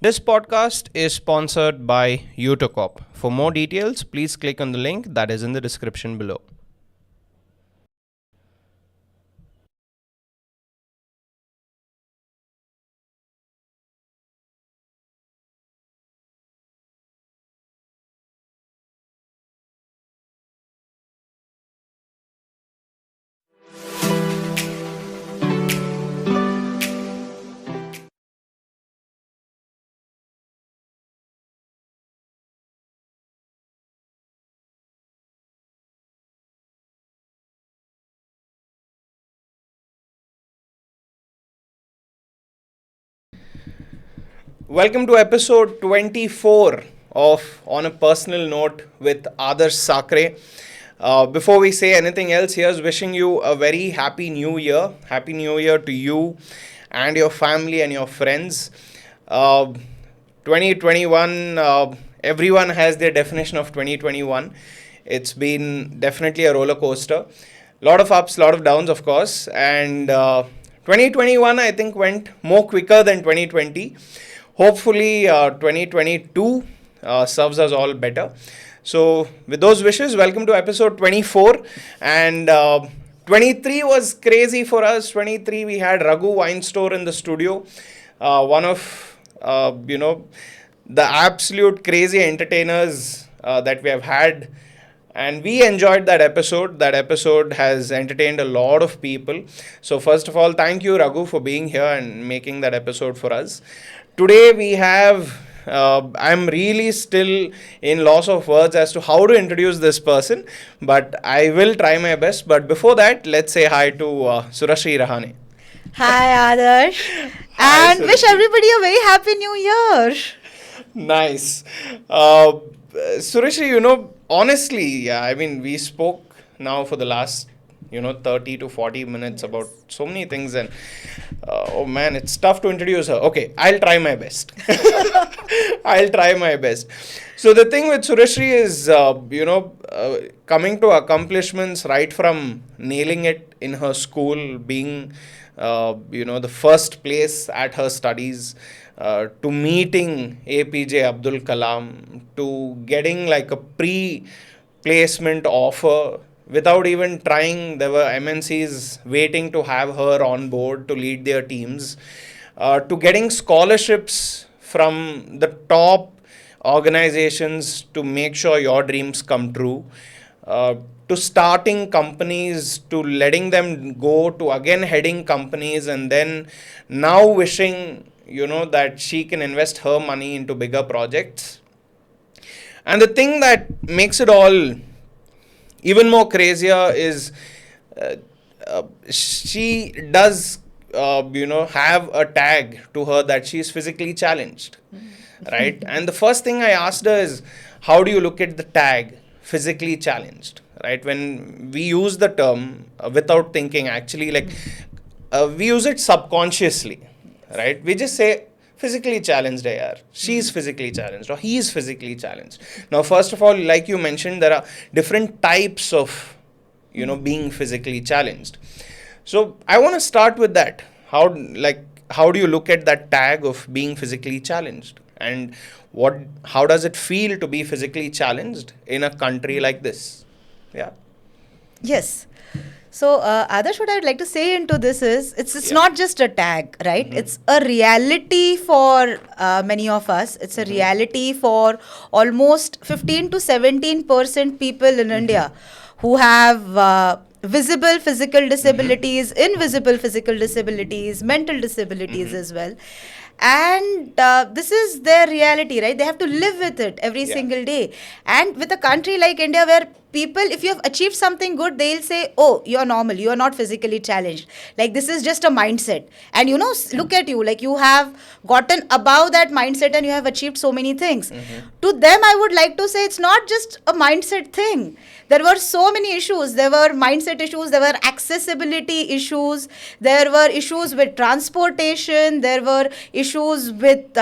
This podcast is sponsored by Utocop. For more details, please click on the link that is in the description below. Welcome to episode 24 of On a Personal Note with Adarsh Sakare. Before we say anything else, here's wishing you a very happy new year. Happy new year to you and your family and your friends. 2021, everyone has their definition of 2021. It's been definitely a roller coaster. Lot of ups, lot of downs, of course. And 2021, I think, went more quicker than 2020. Hopefully, 2022 serves us all better. So, with those wishes, welcome to episode 24. And 23 was crazy for us. 23, we had Raghu Wine Store in the studio. One of, the absolute crazy entertainers that we have had. And we enjoyed that episode. That episode has entertained a lot of people. So, first of all, thank you, Raghu, for being here and making that episode for us. Today, we have, I'm really still in loss of words as to how to introduce this person, but I will try my best. But before that, let's say hi to Surashree Rahane. Hi, Adarsh. Hi, And wish Surashree. everybody a very happy new year. Nice. Surashree, honestly, yeah, I mean, we spoke now for the last 30 to 40 minutes about so many things, and oh man, it's tough to introduce her. Okay, I'll try my best. I'll try my best. So the thing with Surashree is, coming to accomplishments right from nailing it in her school, being, the first place at her studies, to meeting APJ Abdul Kalam, to getting like a pre-placement offer without even trying. There were MNCs waiting to have her on board to lead their teams, to getting scholarships from the top organizations to make sure your dreams come true, to starting companies, to letting them go, to again heading companies, and then now wishing that she can invest her money into bigger projects. And the thing that makes it all even more crazier is, she does have a tag to her that she is physically challenged, right? And the first thing I asked her is, how do you look at the tag physically challenged, right? When we use the term without thinking, actually, like, we use it subconsciously, right? We just say physically challenged, AR. She's physically challenged, or he is physically challenged. Now, first of all, like you mentioned, there are different types of, being physically challenged. So I want to start with that. How do you look at that tag of being physically challenged, and how does it feel to be physically challenged in a country like this? Yeah. Yes. So, Adarsh, what I'd like to say into this is it's Yeah. not just a tag, right? It's a reality for many of us. It's a reality for almost 15 to 17% people in India who have visible physical disabilities, invisible physical disabilities, mental disabilities as well. And this is their reality, right? They have to live with it every Yeah. single day. And with a country like India, where people, if you have achieved something good, they'll say, oh, you're normal, you're not physically challenged. Like, this is just a mindset. And look at you, like, you have gotten above that mindset and you have achieved so many things. To them, I would like to say, it's not just a mindset thing. There were so many issues. There were mindset issues, there were accessibility issues, there were issues with transportation, there were issues with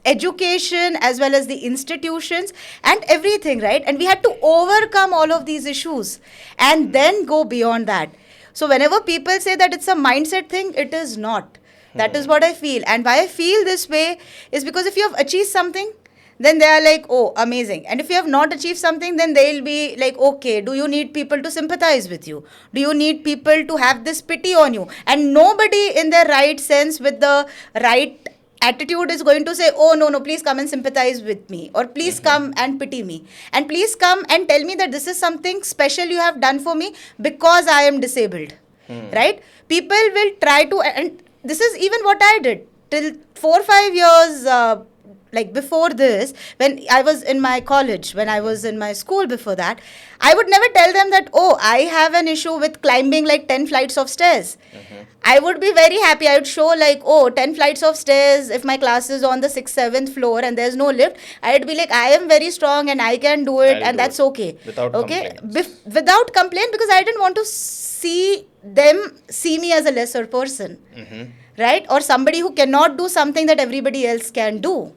education as well as the institutions and everything, right? And we had to overcome all of these issues and then go beyond that. So whenever people say that it's a mindset thing, it is not. That is what I feel. And why I feel this way is because if you have achieved something, then they are like, oh, amazing. And if you have not achieved something, then they'll be like, okay, do you need people to sympathize with you? Do you need people to have this pity on you? And nobody in their right sense, with the right attitude, is going to say, oh, no, no, please come and sympathize with me, or please come and pity me, and please come and tell me that this is something special you have done for me because I am disabled. Right? People will try to, and this is even what I did till 4 or 5 years. Like before this, when I was in my college, when I was in my school before that, I would never tell them that, oh, I have an issue with climbing like 10 flights of stairs. I would be very happy. I would show like, oh, 10 flights of stairs. If my class is on the 6th, 7th floor and there's no lift, I'd be like, I am very strong and I can do it, I'll and do that's it okay. without Okay. complaints. Without complaint, because I didn't want to see them see me as a lesser person. Right? Or somebody who cannot do something that everybody else can do.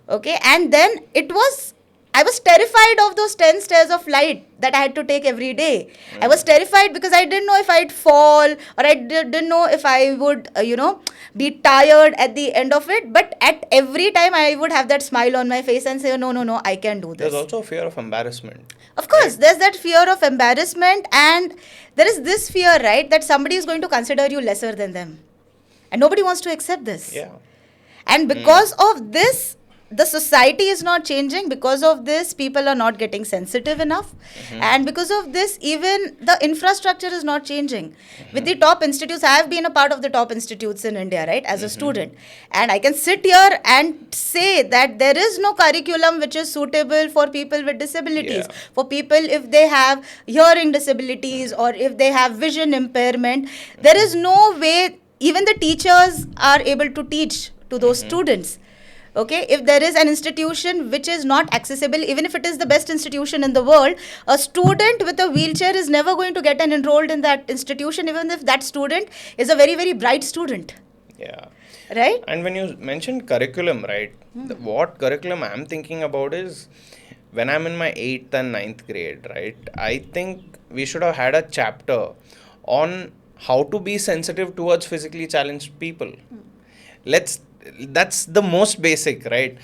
Okay. And then I was terrified of those 10 stairs of light that I had to take every day. I was terrified because I didn't know if I'd fall, or I didn't know if I would, be tired at the end of it. But at every time I would have that smile on my face and say, no, no, no, I can do this. There's also a fear of embarrassment. Of course, there's that fear of embarrassment, and there is this fear, right, that somebody is going to consider you lesser than them. And nobody wants to accept this. Yeah. And because of this, the society is not changing. Because of this, people are not getting sensitive enough. And because of this, even the infrastructure is not changing. With the top institutes, I have been a part of the top institutes in India, right, as a student. And I can sit here and say that there is no curriculum which is suitable for people with disabilities. Yeah. For people if they have hearing disabilities or if they have vision impairment, there is no way even the teachers are able to teach to those students. Okay, if there is an institution which is not accessible, even if it is the best institution in the world, a student with a wheelchair is never going to get enrolled in that institution, even if that student is a very, very bright student. Yeah. Right? And when you mentioned curriculum, right, what curriculum I'm thinking about is when I'm in my 8th and 9th grade, right, I think we should have had a chapter on how to be sensitive towards physically challenged people. That's the most basic, right?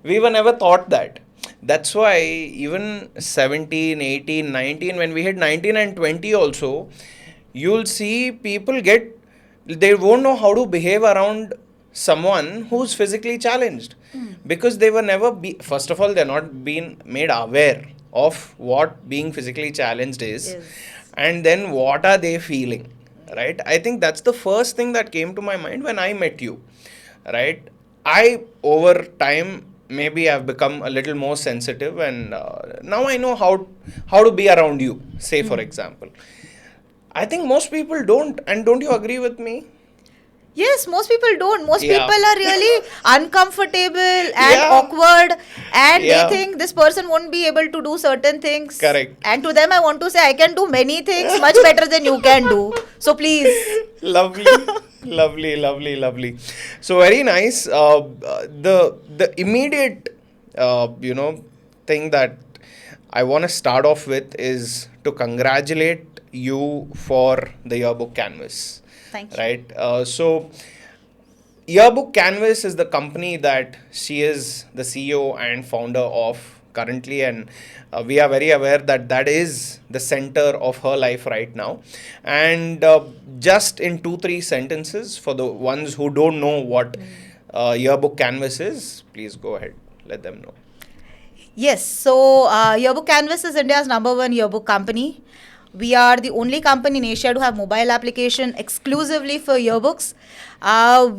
We were never taught that. That's why even 17, 18, 19, when we hit 19 and 20 also, you'll see people they won't know how to behave around someone who's physically challenged, because they were never first of all, they're not being made aware of what being physically challenged is. Yes. And then what are they feeling, right? I think that's the first thing that came to my mind when I met you, right? I, over time, maybe I've become a little more sensitive, and now I know how to be around you, say for example. I think most people don't. And don't you agree with me? Yes, most people don't. Most Yeah. people are really uncomfortable and Yeah. awkward, and Yeah. they think this person won't be able to do certain things. Correct. And to them, I want to say, I can do many things much better than you can do. So please. Lovely. Lovely. So very nice. The immediate thing that I want to start off with is to congratulate you for the Yearbook Canvas. Thank you. Right. So Yearbook Canvas is the company that she is the CEO and founder of currently, and we are very aware that that is the center of her life right now. And just in 2-3 sentences, for the ones who don't know what Yearbook Canvas is, please go ahead, let them know. Yes, so Yearbook Canvas is India's #1 yearbook company. We are the only company in Asia to have mobile application exclusively for yearbooks.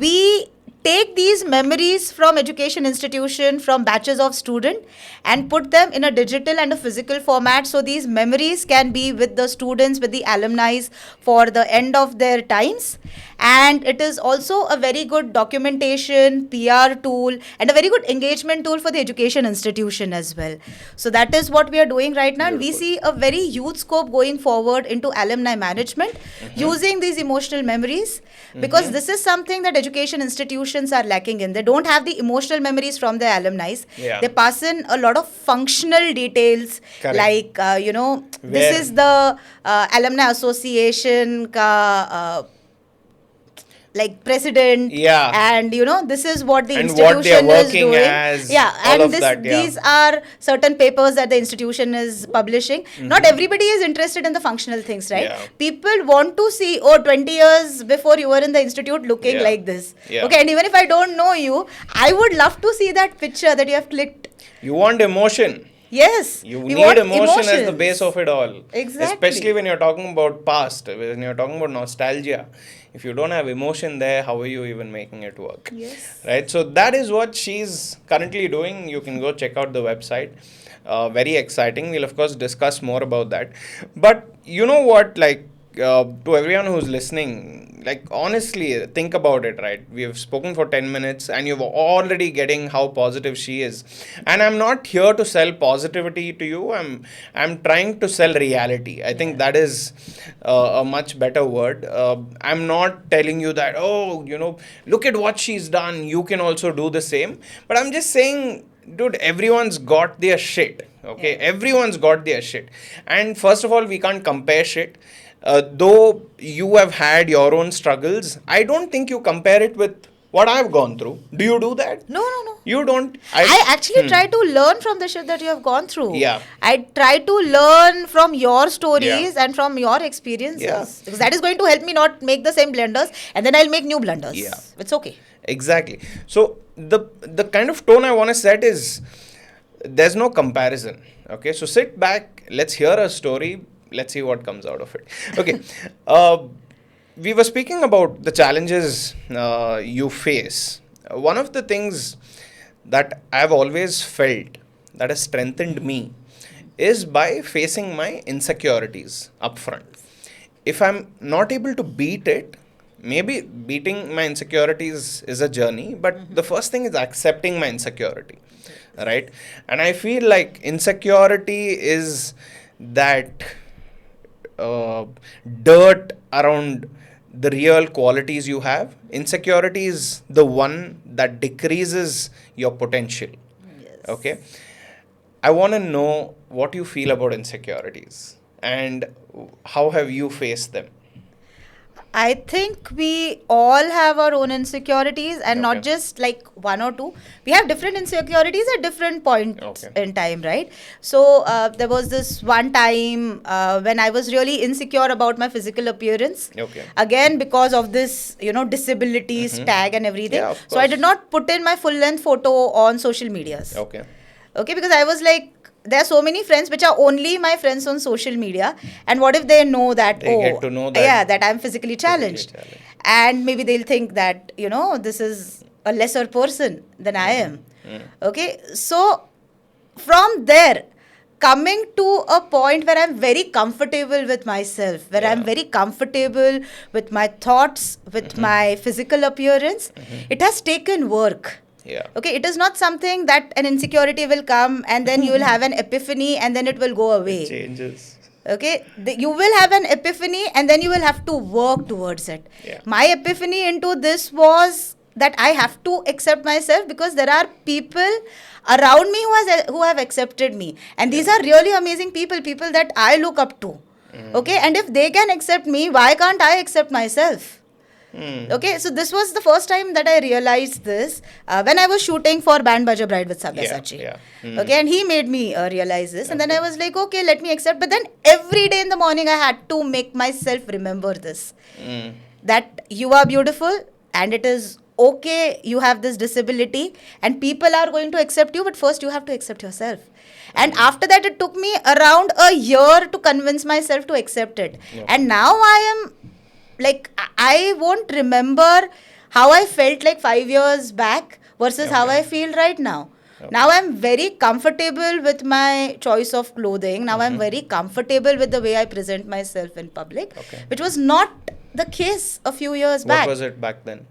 We take these memories from education institution, from batches of student, and put them in a digital and a physical format, so these memories can be with the students, with the alumni for the end of their times. And it is also a very good documentation, PR tool, and a very good engagement tool for the education institution as well. So that is what we are doing right now. And we see a very huge scope going forward into alumni management using these emotional memories, because this is something that education institutions are lacking in. They don't have the emotional memories from their alumni. Yeah. They pass in a lot of functional details. Correct. Like, Where- this is the alumni association ka, like president, Yeah. and this is what the And what they are institution is working doing. as, Yeah, all and of that, yeah. these are certain papers that the institution is publishing. Not everybody is interested in the functional things, right? Yeah. People want to see, oh, 20 years before you were in the institute looking Yeah. like this. Yeah. Okay, and even if I don't know you, I would love to see that picture that you have clicked. You want emotion. Yes, You we need want emotion as the emotions. base of it all. Exactly. Especially when you're talking about past, when you're talking about nostalgia. If you don't have emotion there, how are you even making it work? Yes. Right? So that is what she's currently doing. You can go check out the website. Very exciting. We'll, of course, discuss more about that. But you know what? Like, to everyone who's listening, like, honestly, think about it, right? We have spoken for 10 minutes and you're already getting how positive she is. And I'm not here to sell positivity to you. I'm trying to sell reality. I think that is a much better word. I'm not telling you that, oh, look at what she's done. You can also do the same. But I'm just saying, dude, everyone's got their shit. Okay, everyone's got their shit. And first of all, we can't compare shit. Though you have had your own struggles, I don't think you compare it with what I've gone through. Do you do that? No, no, no. You don't. I actually try to learn from the shit that you have gone through. Yeah. I try to learn from your stories Yeah. and from your experiences. Yeah. Because that is going to help me not make the same blunders, and then I'll make new blunders. Yeah. It's okay. Exactly. So the kind of tone I want to set is there's no comparison. Okay, so sit back, let's hear a story, let's see what comes out of it. Okay. We were speaking about the challenges you face. One of the things that I've always felt that has strengthened me is by facing my insecurities upfront. If I'm not able to beat it, maybe beating my insecurities is a journey, but the first thing is accepting my insecurity, right? And I feel like insecurity is that dirt around the real qualities you have. Insecurity is the one that decreases your potential. Yes. Okay. I want to know what you feel about insecurities and how have you faced them? I think we all have our own insecurities, and not Okay. just like one or two. We have different insecurities at different points Okay. in time, right? So there was this one time when I was really insecure about my physical appearance. Okay. Again, because of this, disabilities tag and everything. Yeah, of So I course. did not put in my full length photo on social medias. Okay. Okay, because I was like, there are so many friends which are only my friends on social media, and what if they know that, They get to know that- yeah, that I'm physically challenged, challenged. and maybe they'll think that this is a lesser person than I am. Okay, so from there, coming to a point where I'm very comfortable with myself, where I'm Yeah. very comfortable with my thoughts, with my physical appearance, it has taken work. Yeah. Okay, it is not something that an insecurity will come and then you will have an epiphany and then it will go away. Changes. Okay, you will have an epiphany and then you will have to work towards it. Yeah. My epiphany into this was that I have to accept myself, because there are people around me who have accepted me, and these are really amazing people that I look up to. Okay, and if they can accept me, why can't I accept myself? Okay, so this was the first time that I realized this when I was shooting for Band Baja Bride with Sabyasachi. Yeah. Okay, and he made me realize this, and then I was like, okay, let me accept. But then every day in the morning, I had to make myself remember this, that you are beautiful, and it is okay, you have this disability, and people are going to accept you, but first you have to accept yourself. And after that, it took me around a year to convince myself to accept it. Yeah. And now I am like, I won't remember how I felt like 5 years back versus how Okay. I feel right now. Okay. Now I'm very comfortable with my choice of clothing. Now I'm very comfortable with the way I present myself in public, Okay. which was not the case a few years What back. was it back then?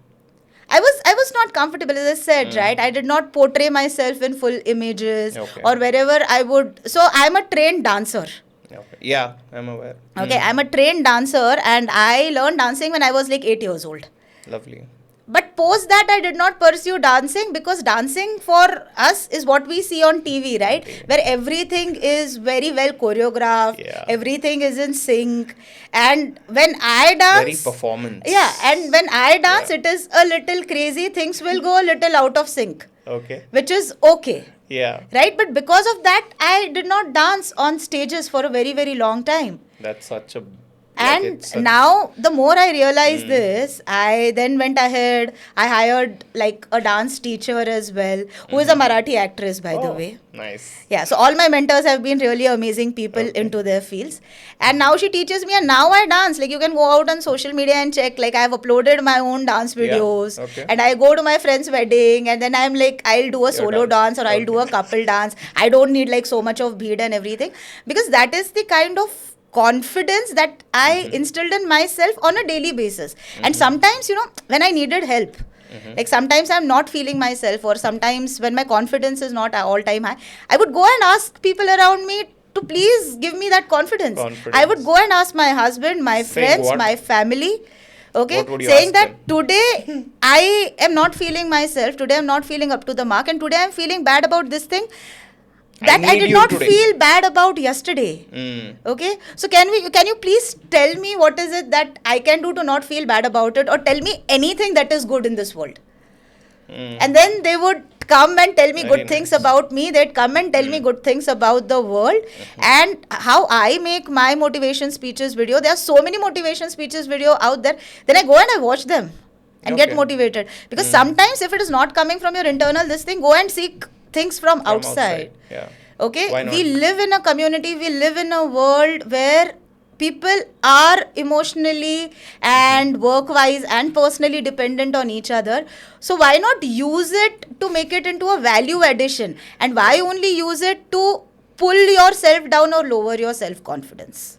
I was not comfortable, as I said, right? I did not portray myself in full images Okay. or wherever I would. So I'm a trained dancer. Okay. Yeah, I'm aware. Okay, I'm a trained dancer, and I learned dancing when I was like 8 years old. Lovely. But post that, I did not pursue dancing, because dancing for us is what we see on TV, right? Where everything is very well choreographed, Yeah. everything is in sync. And when I Very dance, performance. yeah, and when I dance, Yeah. it is a little crazy. Things will go a little out of sync, Okay. which is okay. Yeah. Right? But because of that, I did not dance on stages for a very, very long time. That's such a. And now, the more I realized this, I then went ahead. I hired like a dance teacher as well, who is a Marathi actress, by the way. Nice. Yeah, so all my mentors have been really amazing people into their fields. And now she teaches me, and now I dance. Like, you can go out on social media and check. Like, I've uploaded my own dance videos. Okay. And I go to my friend's wedding, and then I'm like, I'll do a solo dance, or I'll do a couple dance. I don't need like so much of bead and everything. Because that is the kind of confidence that I instilled in myself on a daily basis. And sometimes, when I needed help, like sometimes I'm not feeling myself, or sometimes when my confidence is not at all time high, I would go and ask people around me to please give me that confidence. I would go and ask my husband, my friends, my family. Okay, saying that today I am not feeling myself, today I'm not feeling up to the mark, and today I'm feeling bad about this thing that I did not feel bad about yesterday. Okay, so can you please tell me what is it that I can do to not feel bad about it, or tell me anything that is good in this world. And then they would come and tell me good things about me. They'd come and tell me good things about the world. And how I make my motivation speeches video. There are so many motivation speeches video out there. Then I go and I watch them and get motivated. Because sometimes if it is not coming from your internal this thing, go and seek things from outside. Yeah. Okay, we live in a community, we live in a world where people are emotionally and work-wise and personally dependent on each other. So why not use it to make it into a value addition? And why only use it to pull yourself down or lower your self-confidence?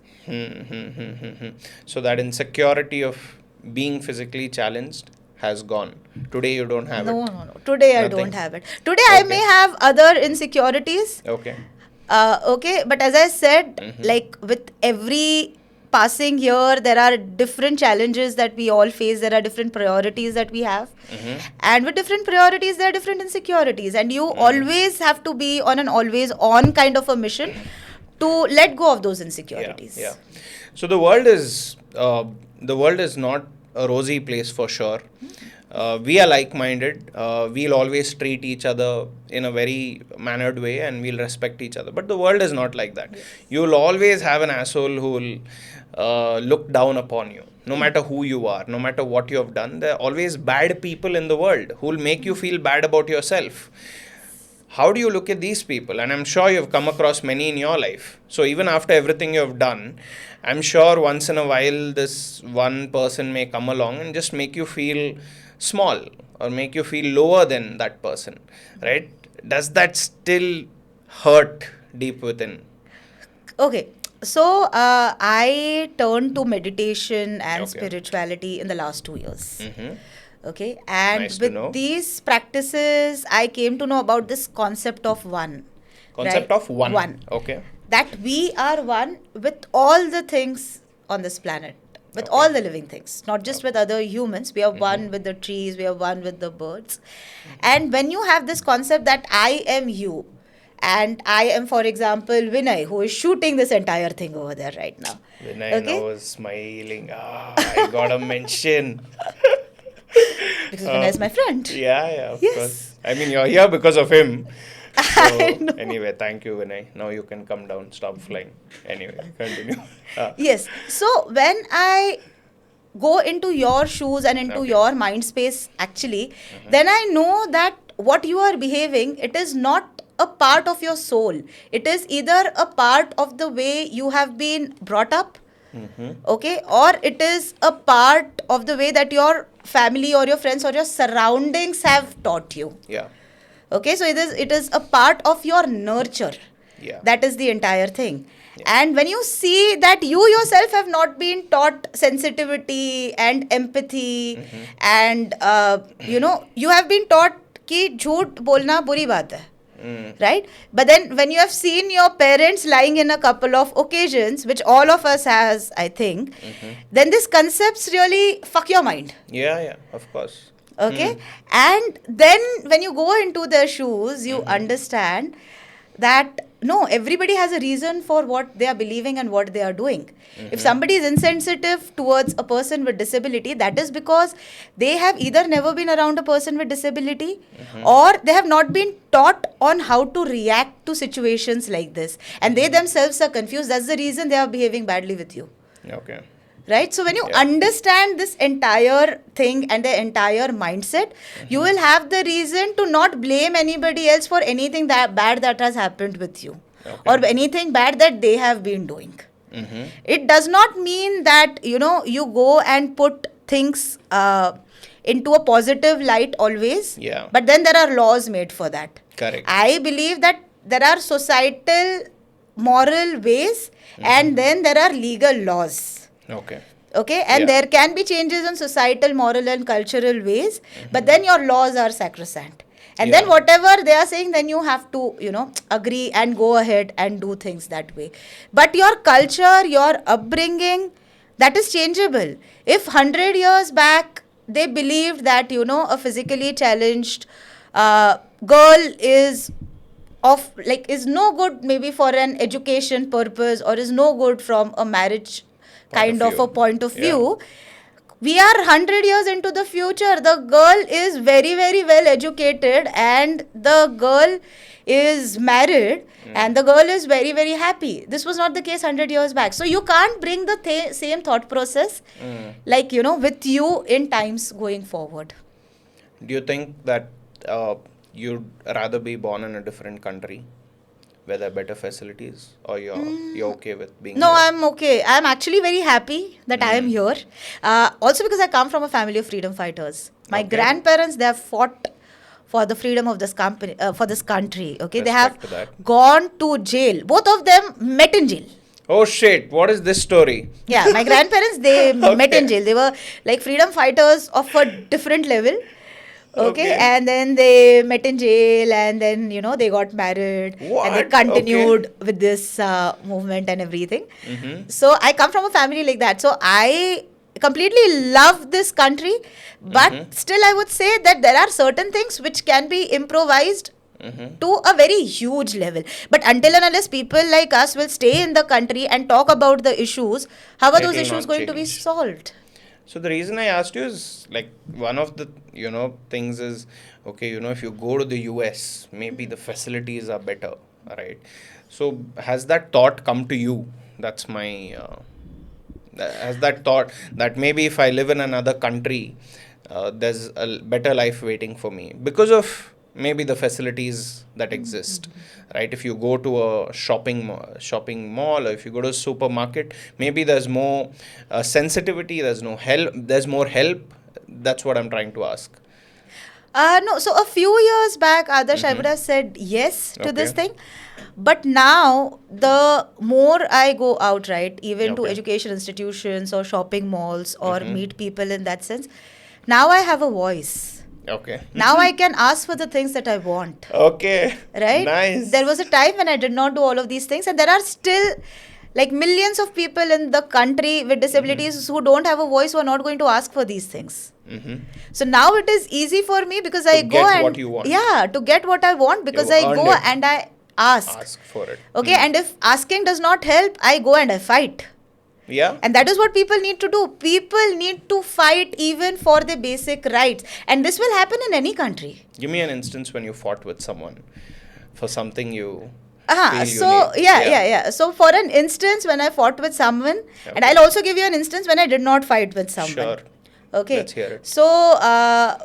So that insecurity of being physically challenged has gone. Today you don't have it. No. Today I don't have it. Today I may have other insecurities. Okay. But as I said, like with every passing year, there are different challenges that we all face. There are different priorities that we have. And with different priorities, there are different insecurities. And you always have to be on an always on kind of a mission to let go of those insecurities. Yeah. So the world is not a rosy place for sure. We are like-minded. We'll always treat each other in a very mannered way, and we'll respect each other. But the world is not like that. You'll always have an asshole who will look down upon you. No matter who you are, no matter what you have done, there are always bad people in the world who will make you feel bad about yourself. How do you look at these people? And I'm sure you've come across many in your life. So even after everything you have done, I'm sure once in a while this one person may come along and just make you feel small or make you feel lower than that person, right? Does that still hurt deep within? Okay. So I turned to meditation and spirituality in the last 2 years. Okay, and Nice with these practices, I came to know about this concept of one. Concept of one. One. Okay. That we are one with all the things on this planet, with all the living things, not just with other humans. We are one with the trees, we are one with the birds. And when you have this concept that I am you, and I am, for example, Vinay, who is shooting this entire thing over there right now. Vinay now is smiling. I got a mention. Because Vinay is my friend. Yeah, of course. I mean, you're here because of him. So, anyway, thank you, Vinay. Now you can come down, stop flying. Anyway, continue. Yes. So, when I go into your shoes and into your mind space, actually, then I know that what you are behaving, it is not a part of your soul. It is either a part of the way you have been brought up, okay, or it is a part of the way that your family or your friends or your surroundings have taught you. Yeah. Okay, so it is a part of your nurture. Yeah. That is the entire thing. Yeah. And when you see that you yourself have not been taught sensitivity and empathy, and you have been taught कि झूठ बोलना बुरी बात है. Right? But then when you have seen your parents lying in a couple of occasions, which all of us has, I think, then these concepts really fuck your mind. Yeah, of course. Okay. And then when you go into their shoes, you understand that no, everybody has a reason for what they are believing and what they are doing. If somebody is insensitive towards a person with disability, that is because they have either never been around a person with disability or they have not been taught on how to react to situations like this. And they themselves are confused. That's the reason they are behaving badly with you. Okay. Right? So when you understand this entire thing and the entire mindset, you will have the reason to not blame anybody else for anything that bad that has happened with you or anything bad that they have been doing. It does not mean that, you know, you go and put things into a positive light always. Yeah. But then there are laws made for that. Correct. I believe that there are societal moral ways and then there are legal laws. Okay, and there can be changes in societal, moral and cultural ways, but then your laws are sacrosanct. And then whatever they are saying, then you have to, you know, agree and go ahead and do things that way. But your culture, your upbringing, that is changeable. If 100 years back, they believed that, you know, a physically challenged girl is no good maybe for an education purpose or is no good from a marriage kind of a point of view. We are 100 years into the future. The girl is very, very well educated and the girl is married and the girl is very, very happy. This was not the case 100 years back. So you can't bring the same thought process like, you know, with you in times going forward. Do you think that you'd rather be born in a different country where there are better facilities, or you're okay with being No, here? I'm okay. I'm actually very happy that I am here. Also because I come from a family of freedom fighters. My grandparents, they have fought for the freedom of this company, for this country. Okay, they have gone to jail. Both of them met in jail. Oh shit, what is this story? Yeah, my grandparents, they met in jail. They were like freedom fighters of a different level. Okay, and then they met in jail and then, you know, they got married and they continued with this movement and everything. So I come from a family like that. So I completely love this country, but still I would say that there are certain things which can be improvised to a very huge level. But until and unless people like us will stay in the country and talk about the issues, how are those issues going to be solved? So the reason I asked you is like one of the, you know, things is, okay, you know, if you go to the US, maybe the facilities are better, right? So has that thought come to you? That's my, has that thought that maybe if I live in another country, there's a better life waiting for me because of maybe the facilities that exist, right? If you go to a shopping mall, or if you go to a supermarket, maybe there's more sensitivity, there's more help. That's what I'm trying to ask. No, so a few years back, Adarsh, I would have said yes to this thing. But now, the more I go out, right, even to education institutions or shopping malls or meet people in that sense, now I have a voice. Okay. Now I can ask for the things that I want. Okay. Right? Nice. There was a time when I did not do all of these things, and there are still like millions of people in the country with disabilities who don't have a voice, who are not going to ask for these things. So now it is easy for me because I go and what you want. Yeah, to get what I want because I go and I ask for it. Okay, and if asking does not help, I go and I fight. Yeah. And that is what people need to do. People need to fight even for their basic rights. And this will happen in any country. Give me an instance when you fought with someone for something you So So for an instance, when I fought with someone, and I'll also give you an instance when I did not fight with someone. Sure. Okay. Let's hear it. So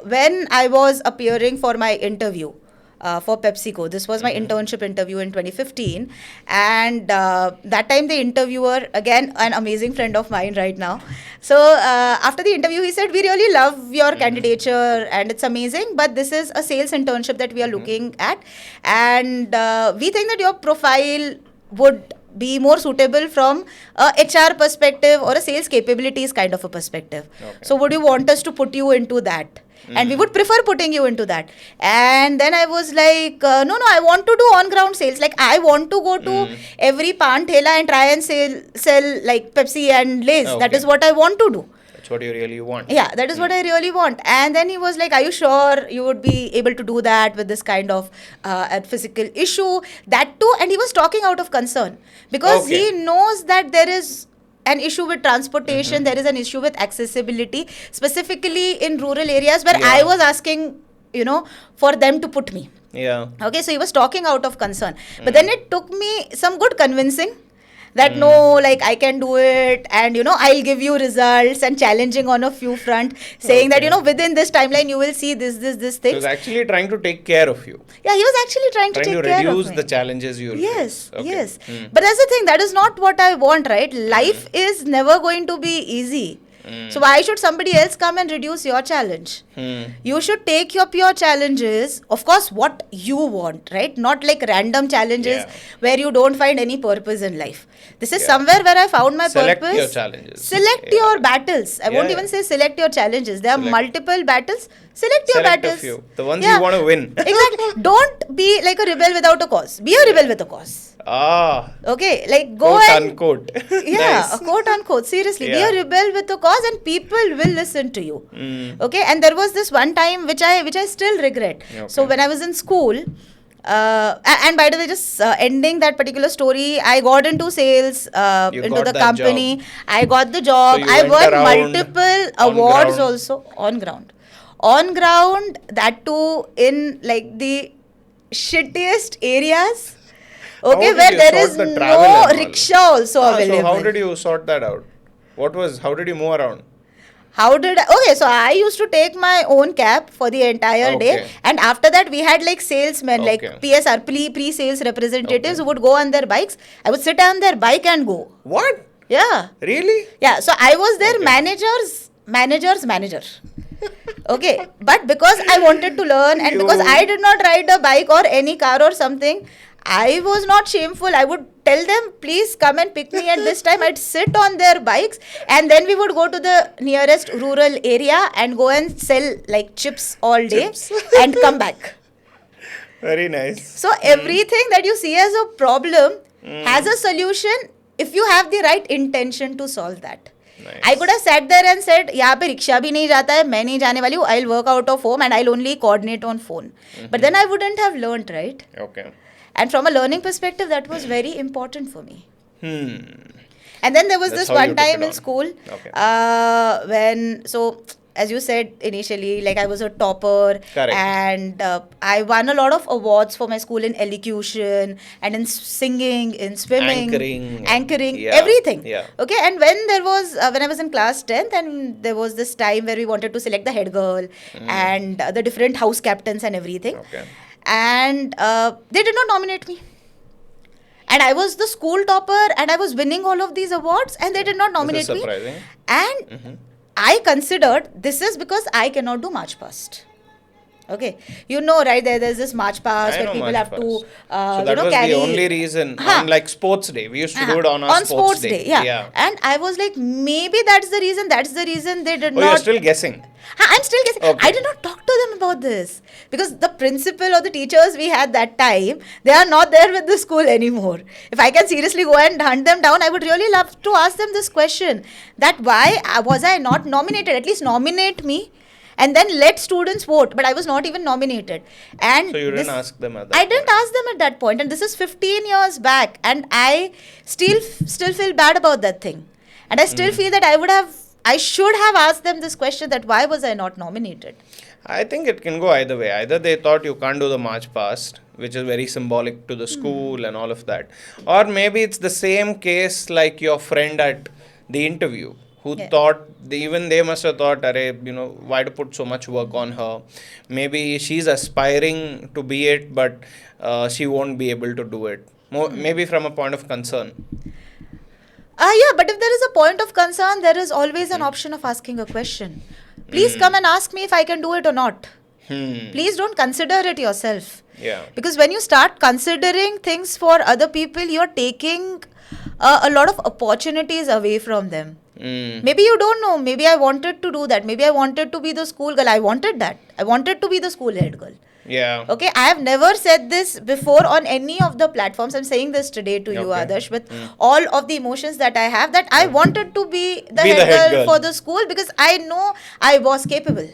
when I was appearing for my interview for PepsiCo, this was my internship interview in 2015, and that time the interviewer, again an amazing friend of mine right now, so after the interview he said, we really love your candidature and it's amazing, but this is a sales internship that we are looking at, and we think that your profile would be more suitable from a HR perspective or a sales capabilities kind of a perspective. So would you want us to put you into that? And we would prefer putting you into that. And then I was like, no, I want to do on-ground sales. Like, I want to go to every pan thela and try and sell like Pepsi and Lay's. That is what I want to do. That's what you really want. Yeah, that is what I really want. And then he was like, are you sure you would be able to do that with this kind of a physical issue? That too. And he was talking out of concern because Okay. he knows that there is an issue with transportation, there is an issue with accessibility, specifically in rural areas where I Yeah. was asking, for them to put me. Yeah. Okay, so he was talking out of concern. But then it took me some good convincing that no, like I can do it, and I'll give you results, and challenging on a few front, saying that Okay. within this timeline you will see this He was things. actually trying to take care of you. Yeah, he was actually trying to Trying to take care of reduce me. the challenges you will Yes, face. Okay. yes. Hmm. But that's the thing, that is not what I want, right? Life is never going to be easy. So why should somebody else come and reduce your challenge? You should take up your challenges, of course, what you want, right? Not like random challenges Yeah. where you don't find any purpose in life. This is Yeah. somewhere where I found my Select purpose. your challenges. Select Yeah. your battles. I won't Yeah, even yeah. say select your challenges. There are Select. multiple battles. Select your Select a battles. few. The ones Yeah. you want to win. Exactly. Don't be like a rebel without a cause. Be a rebel with a cause. Ah. Okay, like go Quote and unquote. yeah, Nice. quote unquote. Seriously, Yeah. be a rebel with a cause, and people will listen to you. Mm. Okay, and there was this one time which I still regret. So Okay. when I was in school, and by the way, just ending that particular story, I got into sales You into got the that company. job. I got the job. So you I went won around multiple on awards ground. also on ground. On ground, that too in like the shittiest areas. Okay, did where you there sort is the travel no and all? rickshaw also available. So how did you sort that out? How did you move around? Okay, so I used to take my own cab for the entire day, Okay. and after that we had like salesmen, like Okay. PSR, pre-sales representatives Okay. who would go on their bikes. I would sit on their bike and go. What? Yeah. Really? Yeah, so I was their Okay. manager's manager. Okay, but because I wanted to learn and because You- I did not ride a bike or any car or something, I was not shameful. I would tell them, please come and pick me at this time. I'd sit on their bikes, and then we would go to the nearest rural area and go and sell like chips all day Chips. and come back. Very nice. So everything that you see as a problem has a solution if you have the right intention to solve that. Nice. I could have sat there and said, यहाँ पे rickshaw भी नहीं जाता है, मैं नहीं जाने वाली हूँ, I'll work out of home and I'll only coordinate on phone. But then I wouldn't have learnt, right? Okay. And from a learning perspective, that was very important for me. Hmm. And then there was That's this how you one took time it in on. school Okay. as you said initially, like I was a topper. Correct. And I won a lot of awards for my school in elocution and in singing, in swimming, Anchoring. Yeah. everything. Yeah. Okay, and when I was in class 10th, and there was this time where we wanted to select the head girl and the different house captains and everything. Okay. And they did not nominate me. And I was the school topper and I was winning all of these awards, and they did not nominate This is me. surprising. And I considered this is because I cannot do march past. Okay, right, there's this march past I where know people march have past. to So that was carry. the only reason Huh. on like sports day. We used to do it on our sports day. Yeah. And I was like, maybe that's the reason they did Oh, not. you're still guessing. I'm still guessing. Okay. I did not talk to them about this because the principal or the teachers we had that time, they are not there with the school anymore. If I can seriously go and hunt them down, I would really love to ask them this question: that why was I not nominated? At least nominate me, and then let students vote. But I was not even nominated. And So you didn't ask them at that I didn't point. ask them at that point, and this is 15 years back, and I still feel bad about that thing, and I still feel that I should have asked them this question, that why was I not nominated? I think it can go either way. Either they thought you can't do the march past, which is very symbolic to the school and all of that. Or maybe it's the same case like your friend at the interview who Yeah. thought, even they must have thought, why to put so much work on her? Maybe she's aspiring to be it, but she won't be able to do it. Maybe from a point of concern. Yeah, but if there is a point of concern, there is always an option of asking a question. Please come and ask me if I can do it or not. Please don't consider it yourself. Yeah. Because when you start considering things for other people, you're taking a lot of opportunities away from them. Maybe you don't know. Maybe I wanted to do that. Maybe I wanted to be the school girl. I wanted that. I wanted to be the school head girl. Yeah. Okay, I have never said this before on any of the platforms. I'm saying this today to you, Okay. Adarsh, with all of the emotions that I have, that I wanted to be the Be the head head girl girl. for the school because I know I was capable.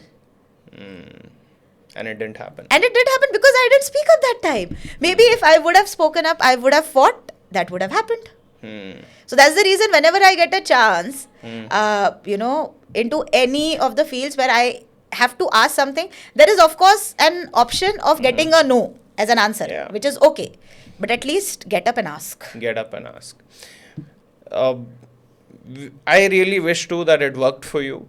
And it didn't happen. And it did happen because I didn't speak up that time. Maybe if I would have spoken up, I would have fought, that would have happened. So that's the reason whenever I get a chance, into any of the fields where I have to ask something, there is of course an option of getting a no as an answer, Yeah. which is okay. But at least get up and ask. Get up and ask. Uh, I really wish too that it worked for you,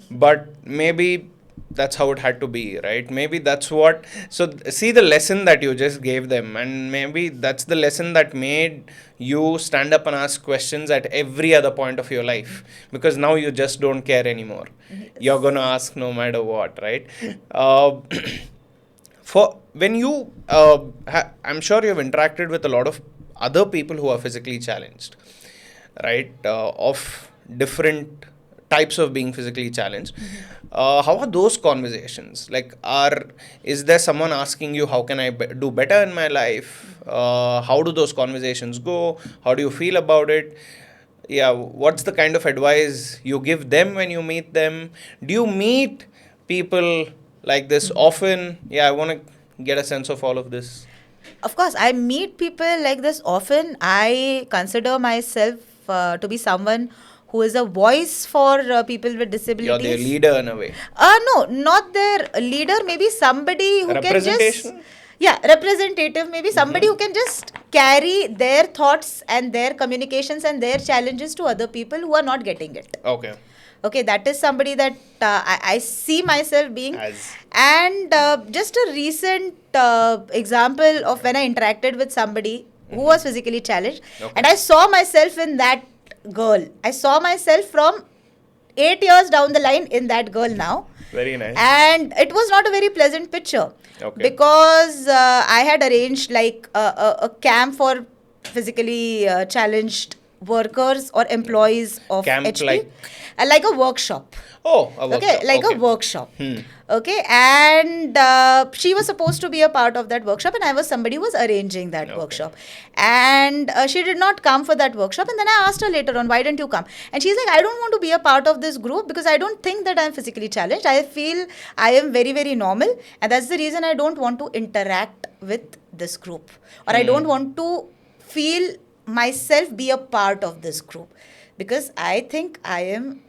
but maybe that's how it had to be, right? Maybe that's what. So see the lesson that you just gave them, and maybe that's the lesson that made you stand up and ask questions at every other point of your life, because now you just don't care anymore. You're gonna ask no matter what, right? Uh, for when you, I'm sure you've interacted with a lot of other people who are physically challenged, right? Of different types of being physically challenged. How are those conversations? Like, is there someone asking you, how can I do better in my life? How do those conversations go? How do you feel about it? Yeah, what's the kind of advice you give them when you meet them? Do you meet people like this often? Yeah, I want to get a sense of all of this. Of course, I meet people like this often. I consider myself to be someone who is a voice for people with You're their disabilities. leader in a way. No, not their leader. Maybe somebody who can just, Representation? yeah, representative. Maybe somebody who can just carry their thoughts and their communications and their challenges to other people who are not getting it. Okay. Okay, that is somebody that I see myself being. As. And just a recent example of when I interacted with somebody who was physically challenged, Okay. and I saw myself in that girl. I saw myself from 8 years down the line in that girl now. Very nice. And it was not a very pleasant picture. Okay. Because I had arranged like a camp for physically challenged workers or employees of Camp HP. like? A workshop. Oh, a workshop. Okay, like okay. a workshop. Hmm. Okay, and she was supposed to be a part of that workshop, and I was somebody who was arranging that Okay. workshop. And she did not come for that workshop. And then I asked her later on, why didn't you come? And she's like, I don't want to be a part of this group because I don't think that I'm physically challenged. I feel I am very, very normal. And that's the reason I don't want to interact with this group. Or I don't want to feel myself be a part of this group. Because I think I am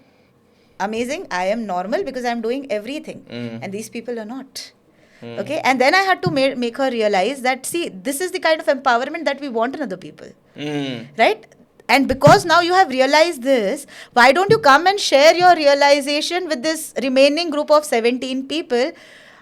amazing, I am normal because I'm doing everything, and these people are not. Okay, and then I had to make her realize that, see, this is the kind of empowerment that we want in other people, right? And because now you have realized this, why don't you come and share your realization with this remaining group of 17 people,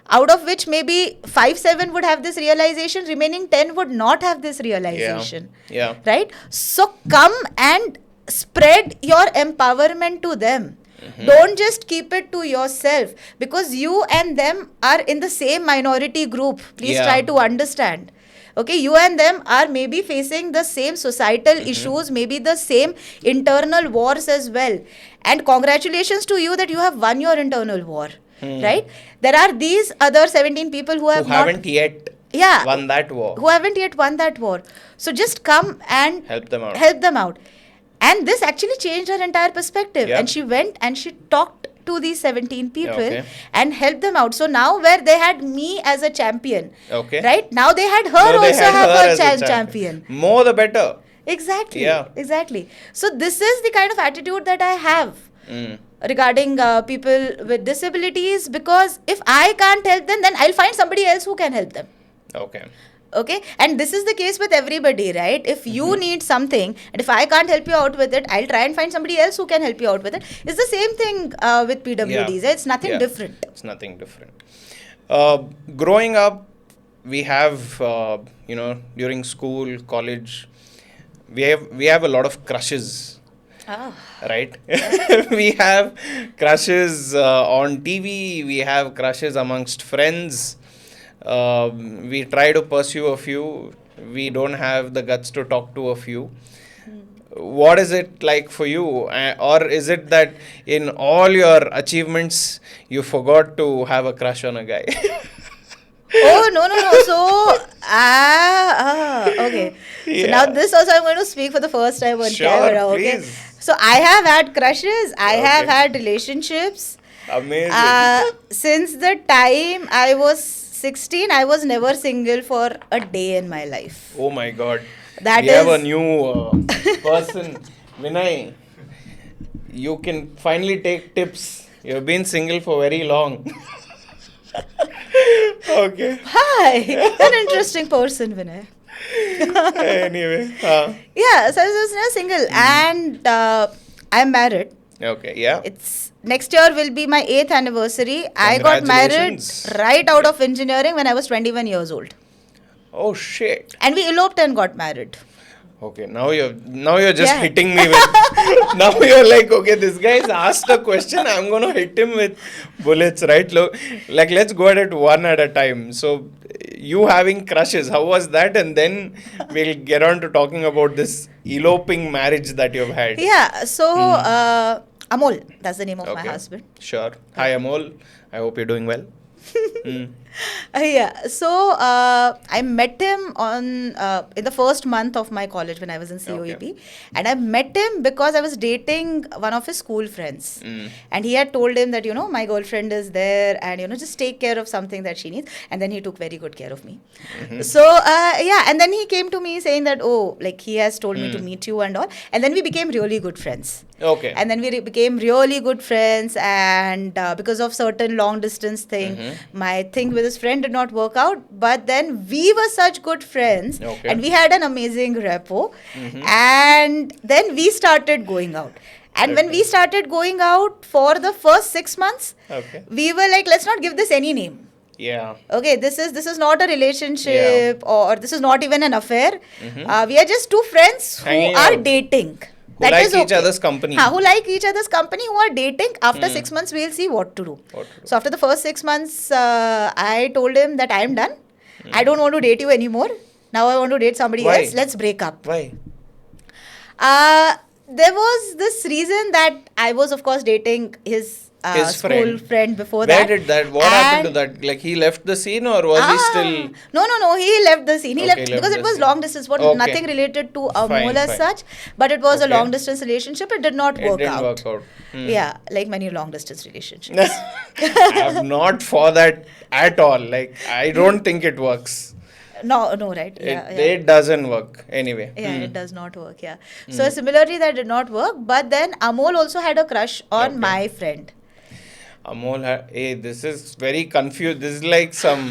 out of which maybe 5-7 would have this realization, remaining 10 would not have this realization. Yeah. Right? So come and spread your empowerment to them. Don't just keep it to yourself, because you and them are in the same minority group. Please Yeah. try to understand. Okay, you and them are maybe facing the same societal issues, maybe the same internal wars as well. And congratulations to you that you have won your internal war. Right? There are these other 17 people who have Who haven't yet yeah, won that war. who haven't yet won that war. So just come and Help them out. help them out. And this actually changed her entire perspective. Yeah. And she went and she talked to these 17 people Okay. and helped them out. So now where they had me as a champion, Okay. right? Now they had her No, they also had have her a as a champion. More the better. Exactly. Yeah. Exactly. So this is the kind of attitude that I have regarding people with disabilities, because if I can't help them, then I'll find somebody else who can help them. Okay. Okay, and this is the case with everybody, right? If you need something and if I can't help you out with it, I'll try and find somebody else who can help you out with it. It's the same thing with PWDs. It's nothing Yeah. different. It's nothing different. Growing up, we have, during school, college, we have a lot of crushes. Right? We have crushes on TV, we have crushes amongst friends. We try to pursue a few, we don't have the guts to talk to a few. What is it like for you? Or is it that in all your achievements, you forgot to have a crush on a guy? Oh, no, no, no. So, okay. So now Yeah. this also I'm going to speak for the first time on Sure, camera, okay? please. So I have had crushes, I have Okay. had relationships. Amazing. Since the time I was 16, I was never single for a day in my life. Oh my God. We That have a is. new person, Vinay. You can finally take tips. You've been single for very long. Okay. Hi, an interesting person, Vinay. Anyway. Yeah, so I was now single and I'm married. Okay. Yeah. It's next year will be my 8th anniversary. I got married Congratulations. right out of engineering when I was 21 years old. Oh shit. And we eloped and got married. Okay, now you're just Yeah. hitting me with. Now you're like, okay, this guy's asked a question. I'm gonna hit him with bullets, right? Like, let's go at it one at a time. So, you having crushes, how was that? And then we'll get on to talking about this eloping marriage that you've had. Yeah, so Amol, that's the name of my Okay. husband. Sure. Hi, Amol. I hope you're doing well. Mm. Yeah, so I met him on in the first month of my college when I was in COEP, Okay. and I met him because I was dating one of his school friends, and he had told him that my girlfriend is there, and just take care of something that she needs, and then he took very good care of me. So yeah, and then he came to me saying that like he has told me to meet you and all, and then we became really good friends. Okay. And then we became really good friends, and because of certain long distance thing, my thing with his friend did not work out. But then we were such good friends, Okay. and we had an amazing rapport. And then we started going out. And when we Okay. started going out for the first 6 months, Okay. we were like, let's not give this any name. Yeah. Okay, this is not a relationship, or this is not even an affair. We are just two friends who Hanging are out. dating. Who like each other's company. Who like each other's company, who are dating. After 6 months, we'll see what to do. What to do. So after the first 6 months, I told him that I am done. I don't want to date you anymore. Now I want to date somebody Why? else. Let's break up. Why? There was this reason that I was, of course, dating his His school friend before Where that. did that? What happened to And- that? Like he left the scene, or was he still? No. He left the scene. He Okay, left left because the it was scene. long distance. Okay. Nothing related to Fine, Amol as fine. such, but it was a Okay. long distance relationship. It did not It work didn't out. work out. Yeah, like many long distance relationships. I'm not for that at all. Like I don't think it works. No, right? It doesn't work anyway. Yeah, it does not work. Yeah. So similarly, that did not work. But then Amol also had a crush on Okay. my friend. Amol, hey, this is very confused. This is like some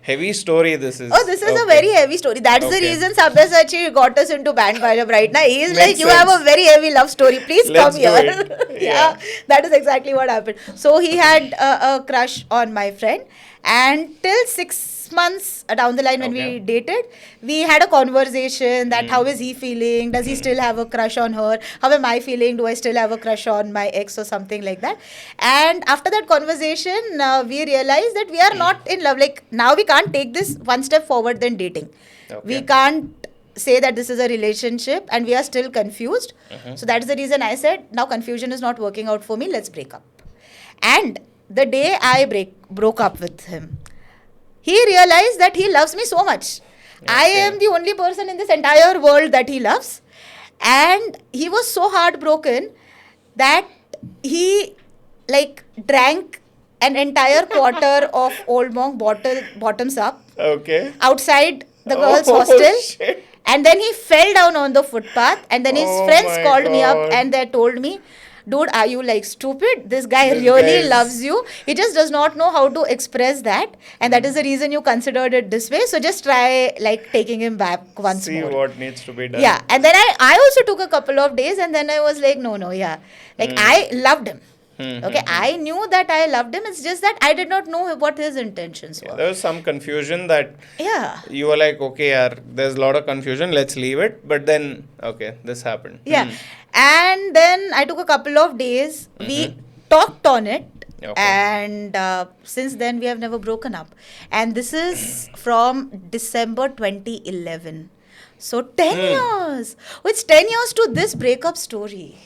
heavy story. This is. Oh, this is a okay. very heavy story. That's the Okay. reason Sabyasachi got us into bandwagon right now. He is Makes like, you have sense. a very heavy love story. Please Let's come do here. it. Yeah, Yeah. that is exactly what happened. So he had a crush on my friend, and till 6 months down the line when we Okay. dated, we had a conversation that how is he feeling? Does he still have a crush on her? How am I feeling? Do I still have a crush on my ex or something like that? And after that conversation, we realized that we are not in love. Like now we can't take this one step forward than dating. We Okay. can't say that this is a relationship, and we are still confused. So that is the reason I said now confusion is not working out for me. Let's break up. And the day I broke up with him, he realized that he loves me so much. I Okay. am the only person in this entire world that he loves. And he was so heartbroken that he like drank an entire quarter of Old Monk bottoms up Okay. outside the girls' Oh, hostel. shit. And then he fell down on the footpath, and then his Oh friends my called me up God. and they told me, dude, are you like stupid? This guy This really guy is- loves you. He just does not know how to express that, and that is the reason you considered it this way. So just try like taking him back once See more. what needs to be done. Yeah, and then I also took a couple of days, and then I was like, no, yeah, like I loved him. Okay, I knew that I loved him. It's just that I did not know what his intentions were. There was some confusion that Yeah. you were like, okay, yaar, there's a lot of confusion. Let's leave it. But then, okay, this happened. Yeah. And then I took a couple of days. We talked on it. Okay. And since then, we have never broken up. And this is from December 2011. So 10 years. Oh, it's 10 years to this breakup story.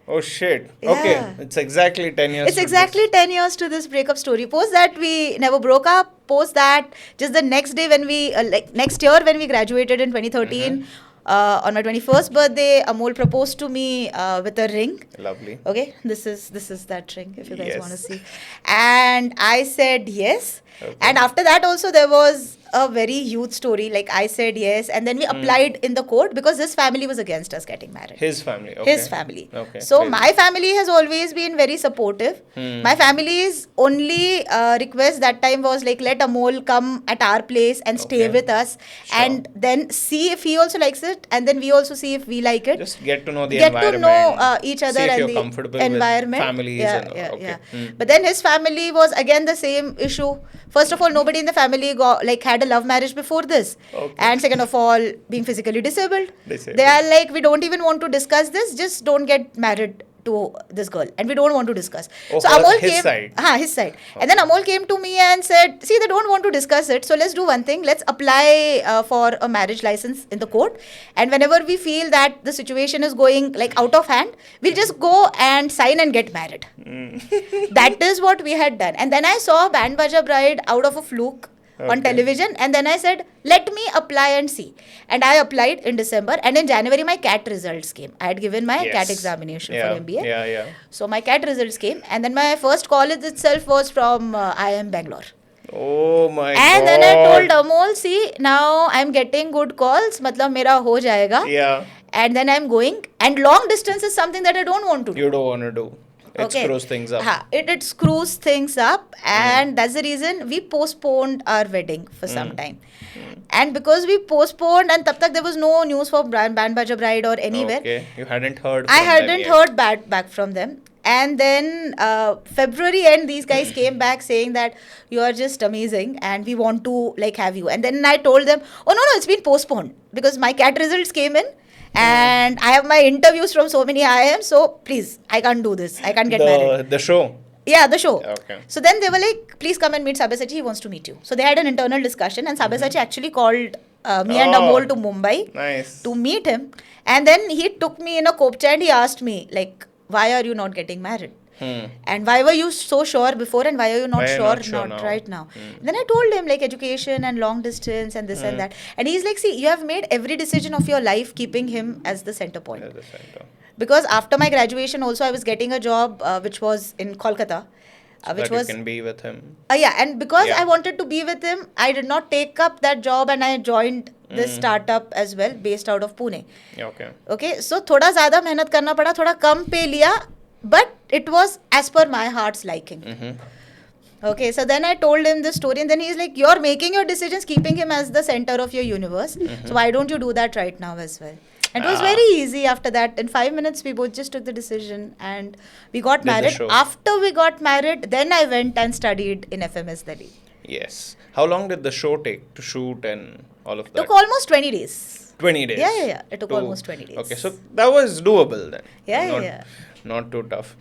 Oh shit. Okay, Yeah. it's exactly 10 years It's to exactly this. 10 years to this breakup story. Post that, we never broke up. Post that, just the next day when we, like next year when we graduated in 2013, Mm-hmm. on my 21st birthday, Amol proposed to me with a ring. Lovely. Okay, this is that ring if you guys want to Yes. see. And I said yes. Okay. And after that also there was a very huge story. Like I said yes, and then we Mm. applied in the court because his family was against us getting married. His family. His Okay. family. Okay. So Crazy. my family has always been very supportive. Hmm. My family's only request that time was like, let Amol come at our place and stay Okay. with us, Sure. and then see if he also likes it, and then we also see if we like it. Just get to know the Get to know environment. each other See if and you're the comfortable with environment. families Yeah, and yeah, okay. yeah. Hmm. But then his family was again the same issue. First of all, nobody in the family got like had a love marriage before this, Okay. and second of all, being physically disabled. They Disabled. are like, we don't even want to discuss this. Just don't get married to this girl, and we don't want to discuss. Oh, So Amol his came, side. his side, and then Okay. Amol came to me and said, "See, they don't want to discuss it. So let's do one thing. Let's apply for a marriage license in the court, and whenever we feel that the situation is going like out of hand, we'll just go and sign and get married." Mm. That is what we had done. And then I saw Band Baja Bride out of a fluke on Okay. television, and then I said, let me apply and see. And I applied in December, and in January my CAT results came. I had given my CAT Yes. examination Yeah. for MBA. Yeah. Yeah. So my CAT results came, and then my first college itself was from IIM Bangalore. Oh my And God. then I told Amol, see, now I'm getting good calls, matlab mera ho jayega. Yeah. And then I'm going, and long distance is something that I don't want to do. You don't want to do. It Okay. screws things up. It screws things up, and that's the reason we postponed our wedding for some time. And because we postponed, and tab tak there was no news for Band Baja Bride or anywhere, Okay. You hadn't heard I from them hadn't yet. heard back from them. And then February end, these guys came back saying that you are just amazing and we want to like have you. And then I told them, oh no, it's been postponed because my CAT results came in. And I have my interviews from so many IIMs, so please, I can't do this. I can't get married. The show. Yeah, the show. Okay. So then they were like, please come and meet Sabyasachi. He wants to meet you. So they had an internal discussion, and Sabyasachi actually called me and Oh. Amol to Mumbai Nice. to meet him. And then he took me in a kopcha and he asked me, like, why are you not getting married? Hmm. And why were you so sure before, and why are you not Why are you sure, not sure now? right now? Hmm. Then I told him like education and long distance and this and that. And he's like, see, you have made every decision of your life keeping him as the center point. At the center. Because after my graduation also I was getting a job which was in Kolkata. Which That was you can be with him. yeah, and because Yeah. I wanted to be with him, I did not take up that job, and I joined this startup as well, based out of Pune. Okay. Okay, so थोड़ा ज़्यादा मेहनत करना पड़ा, थोड़ा कम पे लिया, but it was as per my heart's liking. Okay, so then I told him this story, and then he's like, "You're making your decisions, keeping him as the center of your universe. So why don't you do that right now as well?" And it was Ah. very easy after that. In 5 minutes, we both just took the decision and we got Did the married. show. After we got married, then I went and studied in FMS Delhi. Yes. How long did the show take to shoot and all of that? Took almost 20 days. 20 days. Yeah. It took almost 20 days. Okay, so that was doable then. Yeah, not, yeah. Not too tough.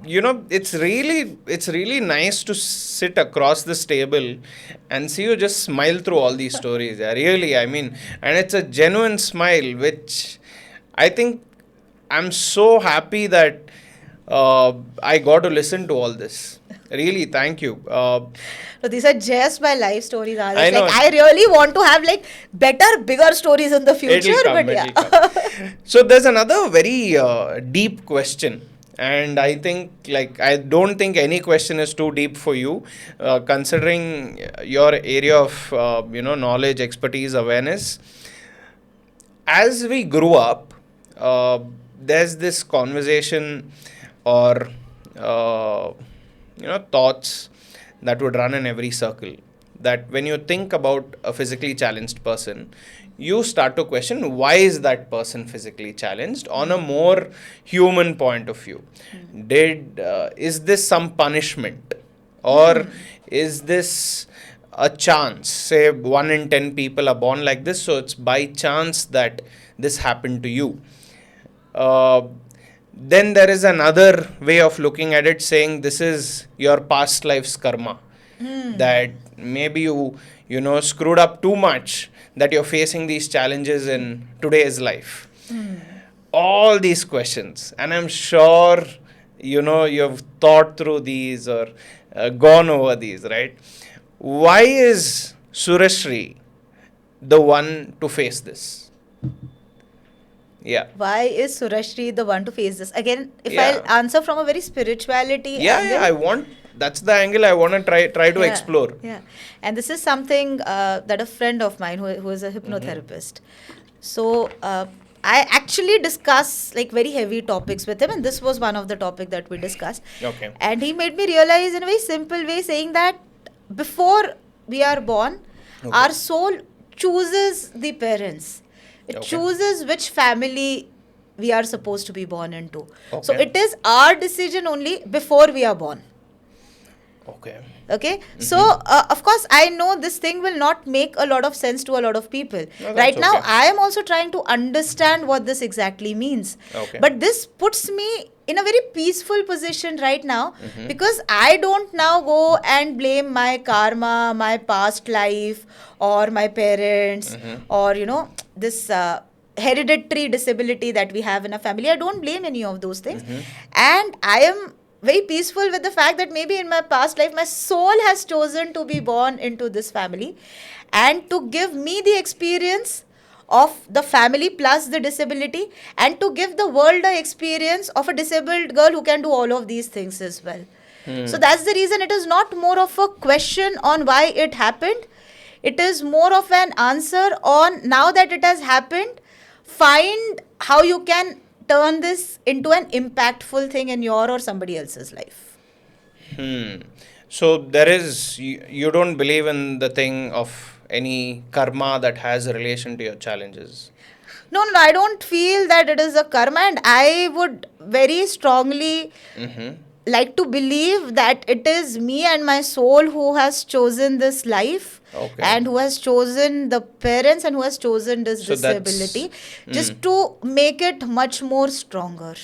You know, it's really nice to sit across this table and see you just smile through all these stories. Yeah, really, I mean, and it's a genuine smile, which I think I'm so happy that I got to listen to all this. Really, thank you. So these are just my life stories. Adarsh. I know. Like, I really want to have like better, bigger stories in the future. It'll come, but yeah. it'll come. So there's another very deep question, and I think I don't think any question is too deep for you, considering your area of knowledge, expertise, awareness. As we grew up, there's this conversation or thoughts that would run in every circle, that when you think about a physically challenged person, you start to question, why is that person physically challenged on a more human point of view? Is this some punishment, or is this a chance? Say 1 in 10 people are born like this, so it's by chance that this happened to you. Then there is another way of looking at it, saying this is your past life's karma. That maybe you screwed up too much, that you're facing these challenges in today's life. all these questions, and I'm sure you've thought through these or gone over these, right? Why is Surashree the one to face this? Yeah. Why is Surashree the one to face this? Again, if I'll Yeah. answer from a very spirituality Yeah, angle. that's the angle I want to try to explore. Yeah. And this is something that a friend of mine who is a hypnotherapist. So I actually discuss like very heavy topics with him, and this was one of the topic that we discussed. Okay. And he made me realize in a very simple way, saying that before we are born, Okay. our soul chooses the parents. It Okay. chooses which family we are supposed to be born into. So Okay. it is our decision only before we are born. Okay. Okay, so of course I know this thing will not make a lot of sense to a lot of people. No, that's Right now okay. I am also trying to understand what this exactly means. Okay. But this puts me in a very peaceful position right now, because I don't now go and blame my karma, my past life, or my parents, or this hereditary disability that we have in a family. I don't blame any of those things. And I am very peaceful with the fact that maybe in my past life my soul has chosen to be born into this family and to give me the experience of the family plus the disability, and to give the world the experience of a disabled girl who can do all of these things as well. So that's the reason it is not more of a question on why it happened. It is more of an answer on, now that it has happened, find how you can turn this into an impactful thing in your or somebody else's life. So there is, you don't believe in the thing of any karma that has a relation to your challenges. No, I don't feel that it is a karma, and I would very strongly like to believe that it is me and my soul who has chosen this life. Okay. And who has chosen the parents, and who has chosen this So that's- disability, just to make it much more stronger.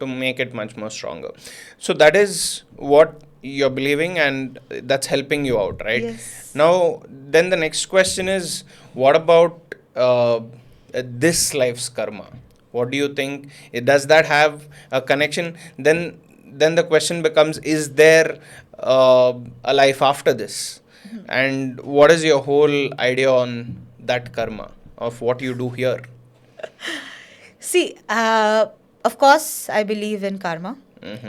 To make it much more stronger. So that is what you're believing, and that's helping you out, right? Yes. Now, then the next question is, what about this life's karma? What do you think? Does that have a connection? Then the question becomes, is there a life after this? And what is your whole idea on that karma of what you do here? See, of course, I believe in karma.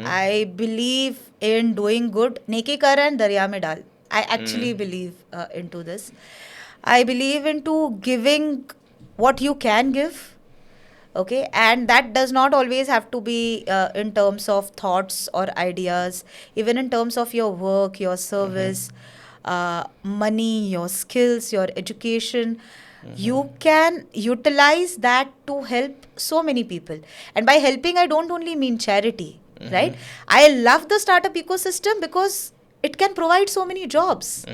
I believe in doing good. Neki kar and darya mein dal. I actually believe into this. I believe into giving what you can give. Okay, and that does not always have to be in terms of thoughts or ideas. Even in terms of your work, your service, money, your skills, your education, you can utilize that to help so many people. And by helping, I don't only mean charity, right? I love the startup ecosystem because it can provide so many jobs.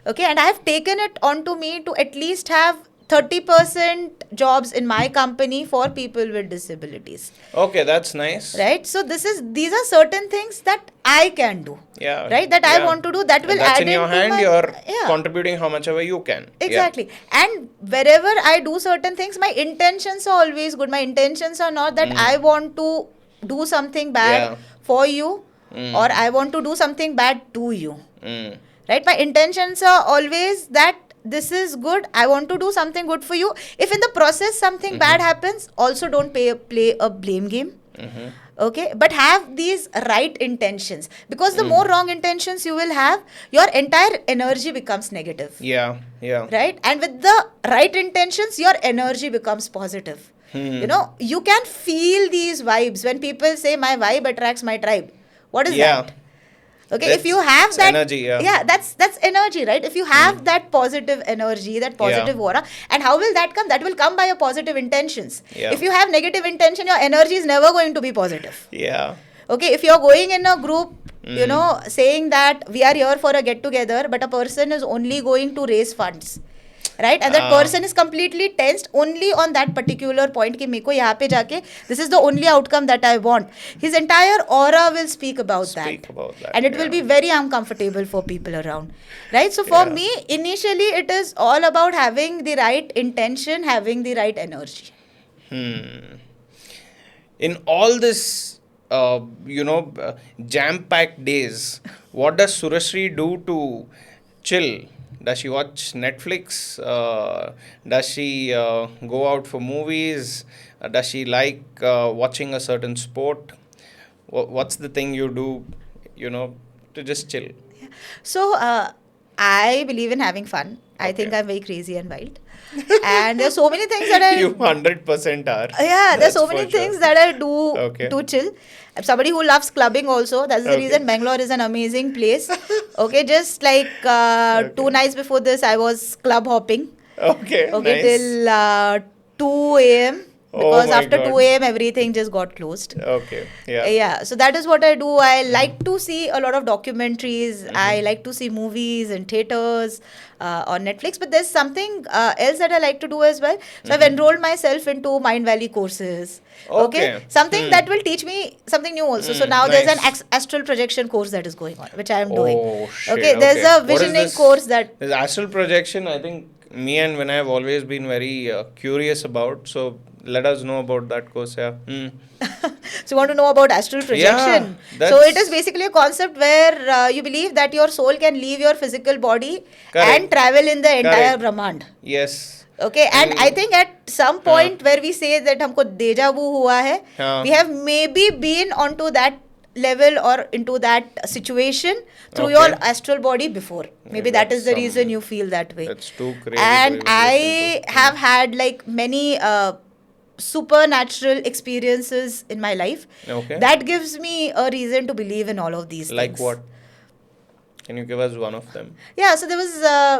Okay, and I have taken it onto me to at least have 30% jobs in my company for people with disabilities. Okay, that's nice. Right? So these are certain things that I can do. Yeah. Right? That I want to do. That will That's add in your into hand. my, You're yeah. contributing how much ever you can. Exactly. And wherever I do certain things, my intentions are always good. My intentions are not that I want to do something bad for you, or I want to do something bad to you. Right? My intentions are always that this is good. I want to do something good for you. If in the process something bad happens, also don't play a blame game. Okay, but have these right intentions, because the more wrong intentions you will have, your entire energy becomes negative. Yeah. Right? And with the right intentions, your energy becomes positive. You can feel these vibes when people say my vibe attracts my tribe. What is that? Okay, if you have It's that energy, that's energy, right? If you have that positive energy, that positive aura, and how will that come? That will come by your positive intentions. If you have negative intention, your energy is never going to be positive. Yeah. Okay, if you're going in a group, saying that we are here for a get together, but a person is only going to raise funds, right? And that person is completely tensed only on that particular point ki meko yahan pe jaake, this is the only outcome that I want. His entire aura will speak about that. And it will be very uncomfortable for people around, right? So for me, initially it is all about having the right intention, having the right energy. in all this, jam-packed days, what does Surashree do to chill? Does she watch Netflix? Does she go out for movies? Does she like watching a certain sport? What's the thing you do, to just chill? So, I believe in having fun. I think Okay. I'm very crazy and wild. And there's so many things that I, You 100% are. yeah, there's That's so for many sure. things that I do Okay. to chill. I'm somebody who loves clubbing also. That's the Okay. reason Bangalore is an amazing place. Okay, just like two Okay. nights before this, I was club hopping. Okay. Okay, Nice. till 2 a.m. Oh because my after God. 2 a.m. everything just got closed. Okay. Yeah. Yeah, so that is what I do. I Mm-hmm. like to see a lot of documentaries. I Mm-hmm. like to see movies in theaters, on Netflix. But there's something else that I like to do as well. So I've Mm-hmm. enrolled myself into Mind Valley courses. Okay, Okay. something Hmm. that will teach me something new also. So Hmm. now there's an Nice. astral projection course that is going on, which I am doing. Oh shit. Okay, there's Okay. a What is visioning this? course that. This astral projection. I think me and Vinay have always been very curious about. So let us know about that course. Yeah. Hmm. So you want to know about astral Yeah. projection? So it is That's basically a concept where you believe that your soul can leave your physical body and correct. travel in the entire Correct. Brahmand. Yes. Okay, and I And think at some uh, point where we say that हमको deja vu हुआ है, uh, we have maybe been onto that level or into that situation through your okay. astral body before. Maybe that That's is the reason some. you feel that way. That's too crazy to And even listen to. I Hmm. have had like many supernatural experiences in my life. Okay. That gives me a reason to believe in all of these Like things. what? Can you give us one of them? Yeah, so there was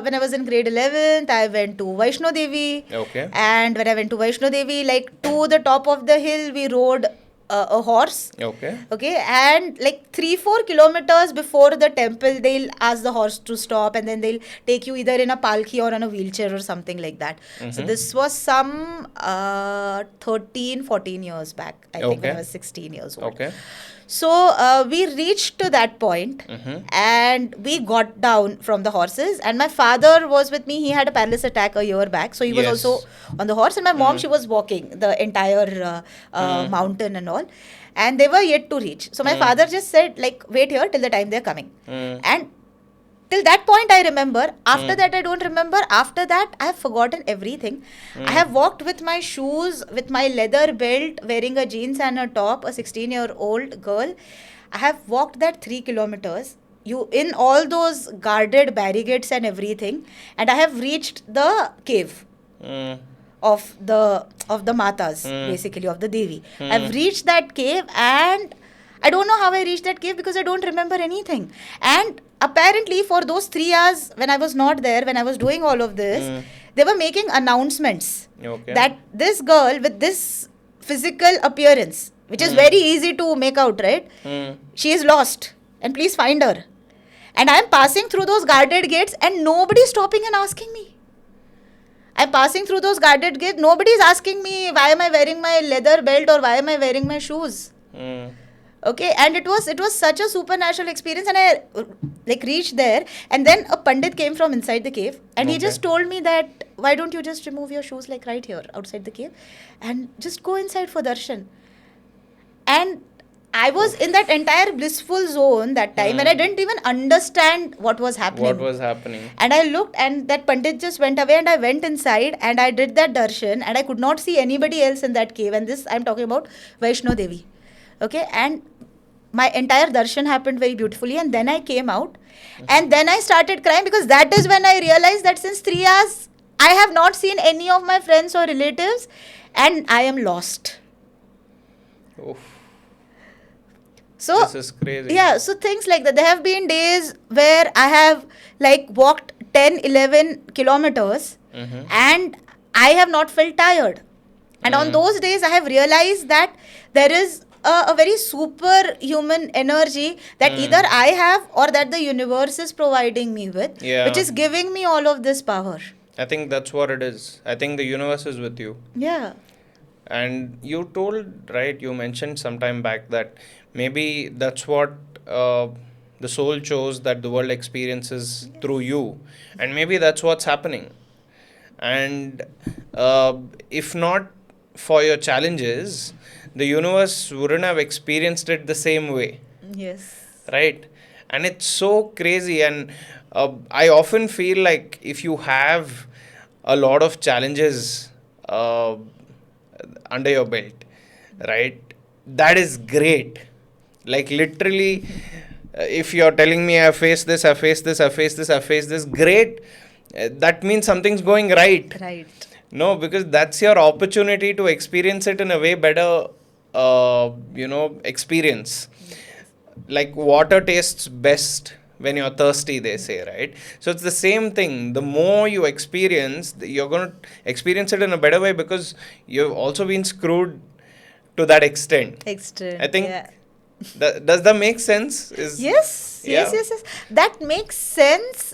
when I was in grade 11th, I went to Vaishno Devi. Okay. And when I went to Vaishno Devi, like to the top of the hill, we rode a horse. Okay. Okay, and like 3-4 kilometers before the temple, they'll ask the horse to stop, and then they'll take you either in a palki or on a wheelchair or something like that. So Mm-hmm. this was some 13, 14 years back, I think, when I Okay. was 16 years old. Okay. So we reached to that point Mm-hmm. and we got down from the horses. And my father was with me. He had a paralysis attack a year back. So he was also Yes. on the horse. And my mom, Mm. she was walking the entire Mm. mountain and all. And they were yet to reach. So my Mm. father just said, like, wait here till the time they're coming. Mm. And till that point I remember. After Mm. that I don't remember. After that I have forgotten everything. I Mm. have walked with my shoes, with my leather belt, wearing a jeans and a top, a 16-year-old girl. I have walked that 3 kilometers, you in all those guarded barricades and everything, and I have reached the cave Mm. of the matas, Mm. basically of the Devi. I've Mm. reached that cave, and I don't know how I reached that cave because I don't remember anything. And apparently for those 3 hours when I was not there, when I was doing all of this, Mm. they were making announcements Okay. that this girl with this physical appearance, which is Mm. very easy to make out, right? Mm. She is lost and please find her. And I am passing through those guarded gates and nobody is stopping and asking me. I'm passing through those guarded gates. Nobody is asking me why am I wearing my leather belt or why am I wearing my shoes. Mm. Okay, and it was such a supernatural experience, and I like reached there, and then a pandit came from inside the cave, and he Okay. just told me that why don't you just remove your shoes like right here outside the cave, and just go inside for darshan. And I was in that entire blissful zone that time, and I didn't even understand what was happening. What was happening? And I looked, and that pandit just went away, and I went inside, and I did that darshan, and I could not see anybody else in that cave. And this, I'm talking about Vaishno Devi. Okay, and my entire darshan happened very beautifully, and then I came out, and then I started crying because that is when I realized that since 3 hours, I have not seen any of my friends or relatives, and I am lost. Oof. So This is crazy. yeah, so things like that. There have been days where I have like walked 10, 11 kilometers Mm-hmm. and I have not felt tired. And on Mm. those days, I have realized that there is a very superhuman energy that either I have or that the universe is providing me with, Yeah. which is giving me all of this power. I think that's what it is. I think the universe is with you. Yeah. And you told, right, you mentioned some time back that maybe that's what the soul chose that the world experiences through you. And maybe that's what's happening. And if not for your challenges, the universe wouldn't have experienced it the same way, Yes. right? And it's so crazy. And I often feel like if you have a lot of challenges under your belt, right, that is great. Like literally, if you're telling me I faced this, I faced this, I faced this, I faced this, great. That means something's going right. Right. No, because that's your opportunity to experience it in a way better, experience. Like water tastes best when you're thirsty, they say, right? So it's the same thing. The more you experience, you're going to experience it in a better way because you've also been screwed to that extent. I Extreme. think Yeah. does that make sense? Yes, Yeah. yes. That makes sense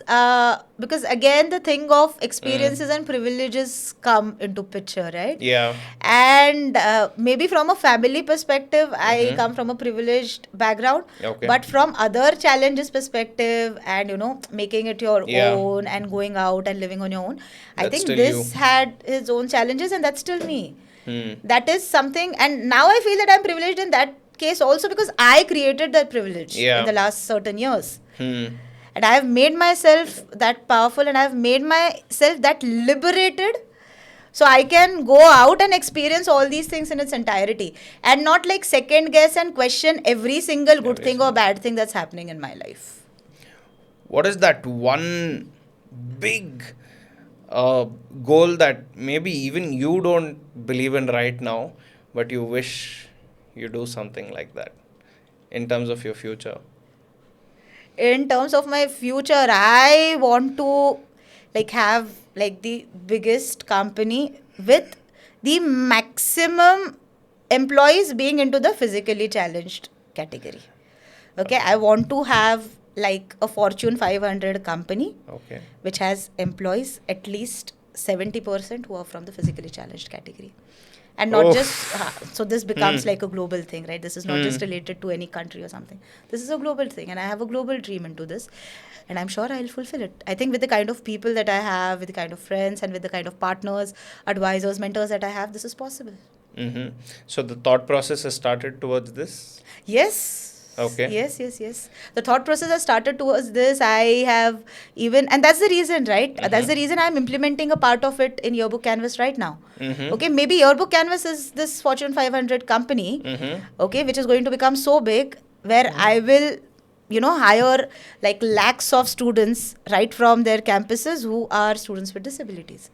because again, the thing of experiences and privileges come into picture, right? Yeah. And maybe from a family perspective, I Mhm. come from a privileged background, Okay. but from other challenges perspective, and making it your Yeah. own and going out and living on your own, I That's think still this you. had its own challenges, and that's still me. Hmm. That is something, and now I feel that I'm privileged in that case also because I created that privilege Yeah. in the last certain years. Hmm. And I have made myself that powerful and I have made myself that liberated so I can go out and experience all these things in its entirety and not like second guess and question every single good Every thing or single- bad thing that's happening in my life. What is that one big goal that maybe even you don't believe in right now, but you wish you do something like that in terms of your future? In terms of my future, I want to like have like the biggest company with the maximum employees being into the physically challenged category. Okay, I want to have like a Fortune 500 company Okay. which has employees at least 70% who are from the physically challenged category. And not Oh. just, so this becomes Hmm. like a global thing, right? This is not just Hmm. related to any country or something. This is a global thing, and I have a global dream into this. And I'm sure I'll fulfill it. I think with the kind of people that I have, with the kind of friends, and with the kind of partners, advisors, mentors that I have, this is possible. Mm-hmm. So the thought process has started towards this. Yes. Okay. Yes. The thought process has started towards this. I have even, and that's the reason, right? That's the reason I'm implementing a part of it in Yearbook Canvas right now. Mm-hmm. Okay, maybe Yearbook Canvas is this Fortune 500 company, Mm-hmm. okay, which is going to become so big where I will, hire like lakhs of students right from their campuses who are students with disabilities.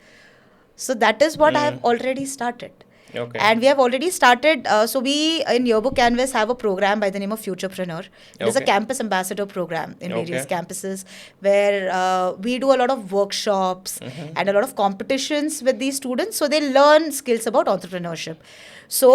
So that is what I have already started. Okay. And we have already started. So we in Yearbook Canvas have a program by the name of Futurepreneur. It is a Okay. campus ambassador program in various Okay. campuses where we do a lot of workshops and a lot of competitions with these students. So they learn skills about entrepreneurship. So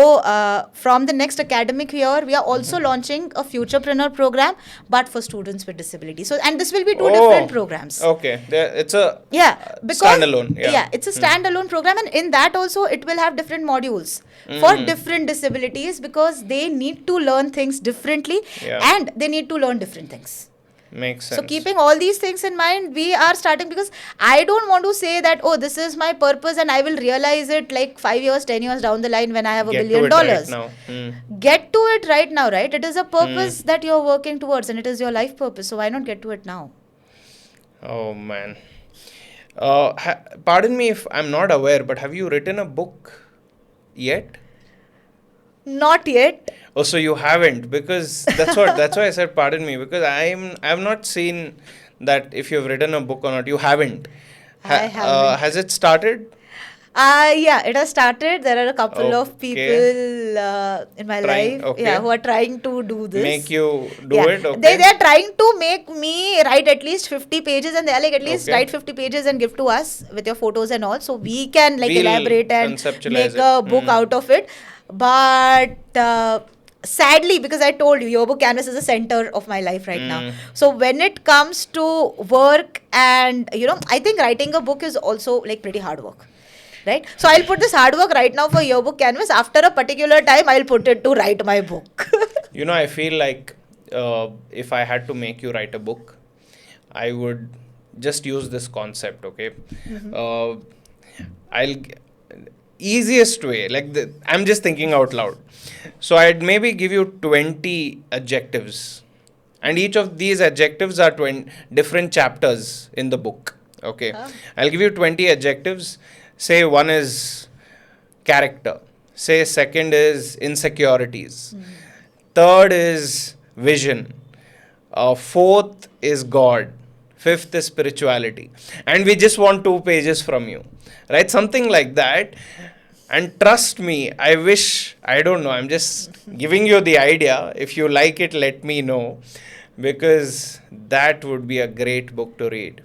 from the next academic year, we are also launching a Futurepreneur program, but for students with disability. So and this will be two different programs. Okay. It's a Yeah, because standalone. Yeah. it's a standalone program, and in that also it will have different modules for different disabilities because they need to learn things differently Yeah. and they need to learn different things. Makes sense. So keeping all these things in mind, we are starting because I don't want to say that this is my purpose and I will realize it like 5 years, 10 years down the line when I have Get $1 billion. to it right now. Get to it right now, right? It is a purpose that you're working towards and it is your life purpose. So why not get to it now? Oh man. Pardon me if I'm not aware, but have you written a book yet? Not yet. Oh, so you haven't, because that's why I said pardon me, because I've not seen that if you've written a book or not. You haven't. I haven't. Has it started? Yeah, it has started. There are a couple of Okay. people in my Trying- life, okay. who are trying to do this. Make you do Yeah. it? Okay. They are trying to make me write at least 50 pages, and they are like, at least Okay. write 50 pages and give to us with your photos and all, so we can like We'll elaborate and conceptualize make it. a book out of it. But sadly, because I told you, Yearbook Canvas is the center of my life right now. So when it comes to work, and I think writing a book is also like pretty hard work. Right? So I'll put this hard work right now for Yearbook Canvas. After a particular time, I'll put it to write my book. I feel like if I had to make you write a book, I would just use this concept, okay? I'll easiest way, like I'm just thinking out loud. So I'd maybe give you 20 adjectives. And each of these adjectives are 20 different chapters in the book. Okay. Huh? I'll give you 20 adjectives. Say one is character. Say second is insecurities. Third is vision. Fourth is God. Fifth is spirituality. And we just want 2 pages from you. Right? Something like that. And trust me, I don't know, I'm just giving you the idea. If you like it, let me know. Because that would be a great book to read.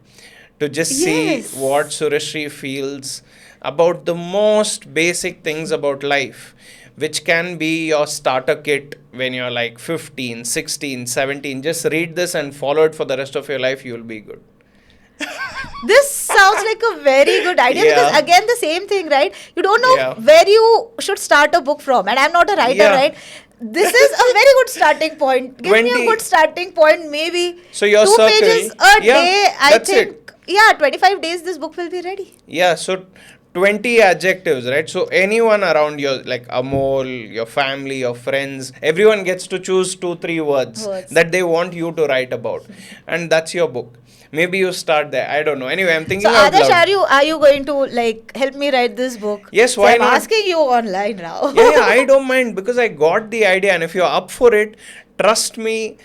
To just see Yes. what Surashree feels about the most basic things about life, which can be your starter kit when you're like 15, 16, 17. Just read this and follow it for the rest of your life, you'll be good. This sounds like a very good idea because Yeah. again the same thing, right? You don't know Yeah. where you should start a book from, and I'm not a writer, Yeah. right? This is a very good starting point. Give me 20 a good starting point, maybe So your 2 pages circle, a yeah, day. I that's think, it. yeah, 25 days this book will be ready. Yeah, so 20 adjectives, right? So anyone around you, like Amol, your family, your friends, everyone gets to choose 2, 3 words Words. that they want you to write about. And that's your book. Maybe you start there. I don't know. Anyway, I'm thinking So out Adarsh, loud. are you going to like help me write this book? Yes, So why I'm not? asking you online now. Yeah, I don't mind because I got the idea. And if you're up for it, trust me,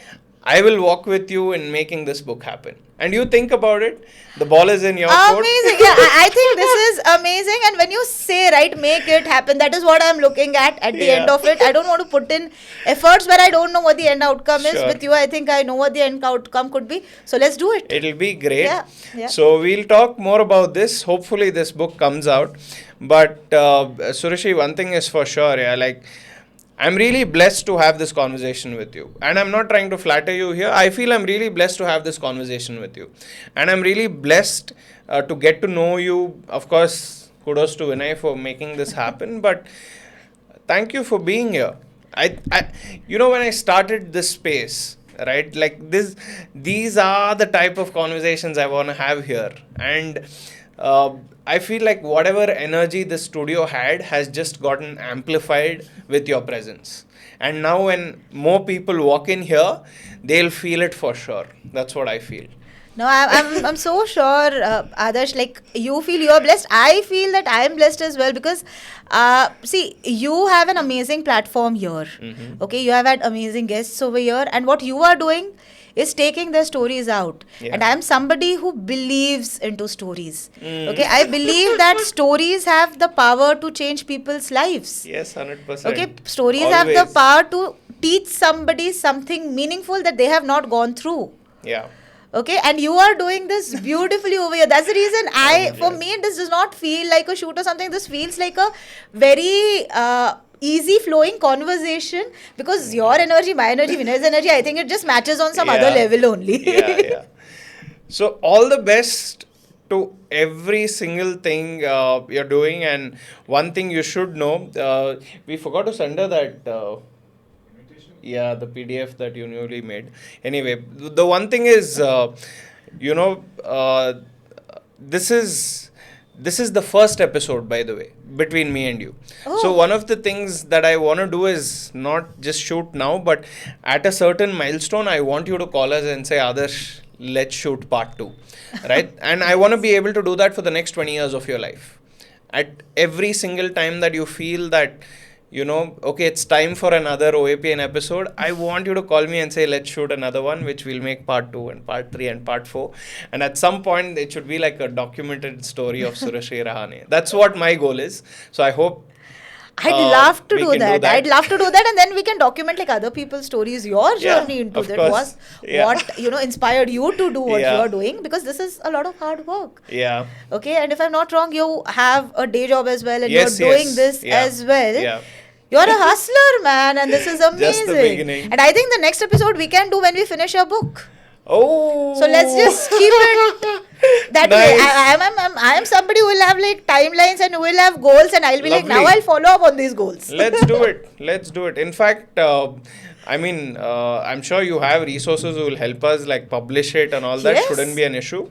I will walk with you in making this book happen. And you think about it, the ball is in your court. Amazing. Yeah, I think this is amazing. And when you say, right, make it happen, that is what I'm looking at the Yeah. end of it. I don't want to put in efforts where I don't know what the end outcome is. Sure. With you, I think I know what the end outcome could be. So let's do it. It'll be great. Yeah, yeah. So we'll talk more about this. Hopefully, this book comes out. But Surashree, one thing is for sure. Yeah, like I'm really blessed to have this conversation with you. And I'm not trying to flatter you here. I feel I'm really blessed to have this conversation with you. And I'm really blessed to get to know you. Of course, kudos to Vinay for making this happen. But thank you for being here. When I started this space, right, like these are the type of conversations I want to have here. And I feel like whatever energy the studio had has just gotten amplified with your presence. And now when more people walk in here, they'll feel it for sure. That's what I feel. No, I'm so sure, Adarsh, like you feel you're blessed. I feel that I am blessed as well because, see, you have an amazing platform here. Mhm. Okay, you have had amazing guests over here, and what you are doing is taking their stories out. Yeah. And I am somebody who believes into stories. Mm. Okay, I believe that stories have the power to change people's lives. Yes, 100%. Okay, stories have the Always. power to teach somebody something meaningful that they have not gone through. Yeah. Okay, and you are doing this beautifully over here. That's the reason for me, this does not feel like a shoot or something. This feels like a very easy flowing conversation because your energy, my energy, Vinay's energy, I think it just matches on some other Yeah. level only. Yeah. So all the best to every single thing you're doing. And one thing you should know, we forgot to send her that. The PDF that you newly made. Anyway, the one thing is, this is the first episode, by the way, between me and you. So Oh. one of the things that I want to do is not just shoot now, but at a certain milestone, I want you to call us and say, Adarsh, let's shoot part 2, right? And I want to be able to do that for the next 20 years of your life. At every single time that you feel that, okay, it's time for another OAPN episode, I want you to call me and say, let's shoot another one, which we'll make part 2 and part 3 and part 4. And at some point, it should be like a documented story of Surashree Rahane. That's what my goal is. So I hope I'd love to we do can that. I'd love to do that, and then we can document like other people's stories, your Yeah, journey into of that course. was Yeah. what inspired you to do what Yeah. you are doing, because this is a lot of hard work. Yeah. Okay, and if I'm not wrong, you have a day job as well, and Yes, you're doing yes. this Yeah. as well. Yeah. You're a hustler, man, and this is Just the amazing. beginning. And I think the next episode we can do when we finish your book. Oh. So let's just keep it That way, Nice. I am somebody who will have like timelines and who will have goals, and I'll be like, now Lovely. I'll follow up on these goals. Let's do it. Let's do it. In fact, I'm sure you have resources who will help us like publish it and all that. Shouldn't Yes. be an issue.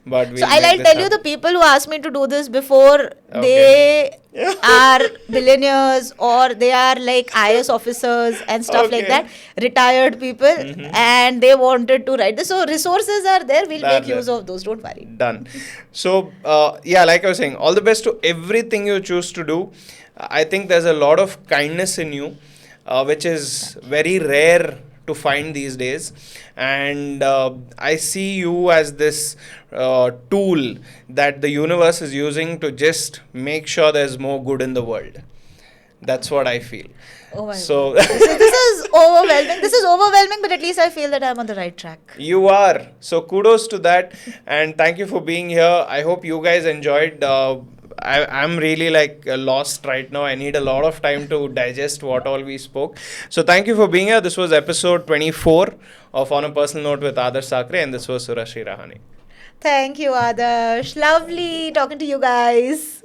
But So we'll I'll, make I'll this tell you the happen. people who asked me to do this before Okay. they are billionaires or they are like IS officers and stuff like Okay. that, retired people, and they wanted to write this. So resources are there. We'll That's make use it. of those. Don't worry. Done. So, yeah, like I was saying, all the best to everything you choose to do. I think there's a lot of kindness in you, which is very rare to find these days. And I see you as this tool that the universe is using to just make sure there's more good in the world. That's what I feel. Oh my So, god. This is overwhelming. This is overwhelming, but at least I feel that I'm on the right track. you are. So kudos to that, and thank you for being here. I hope you guys enjoyed. I'm really like lost right now. I need a lot of time to digest what all we spoke. So thank you for being here. This was episode 24 of On a Personal Note with Adarsh Sakare, and this was Surashree Rahane. Thank you, Adarsh. Lovely talking to you guys.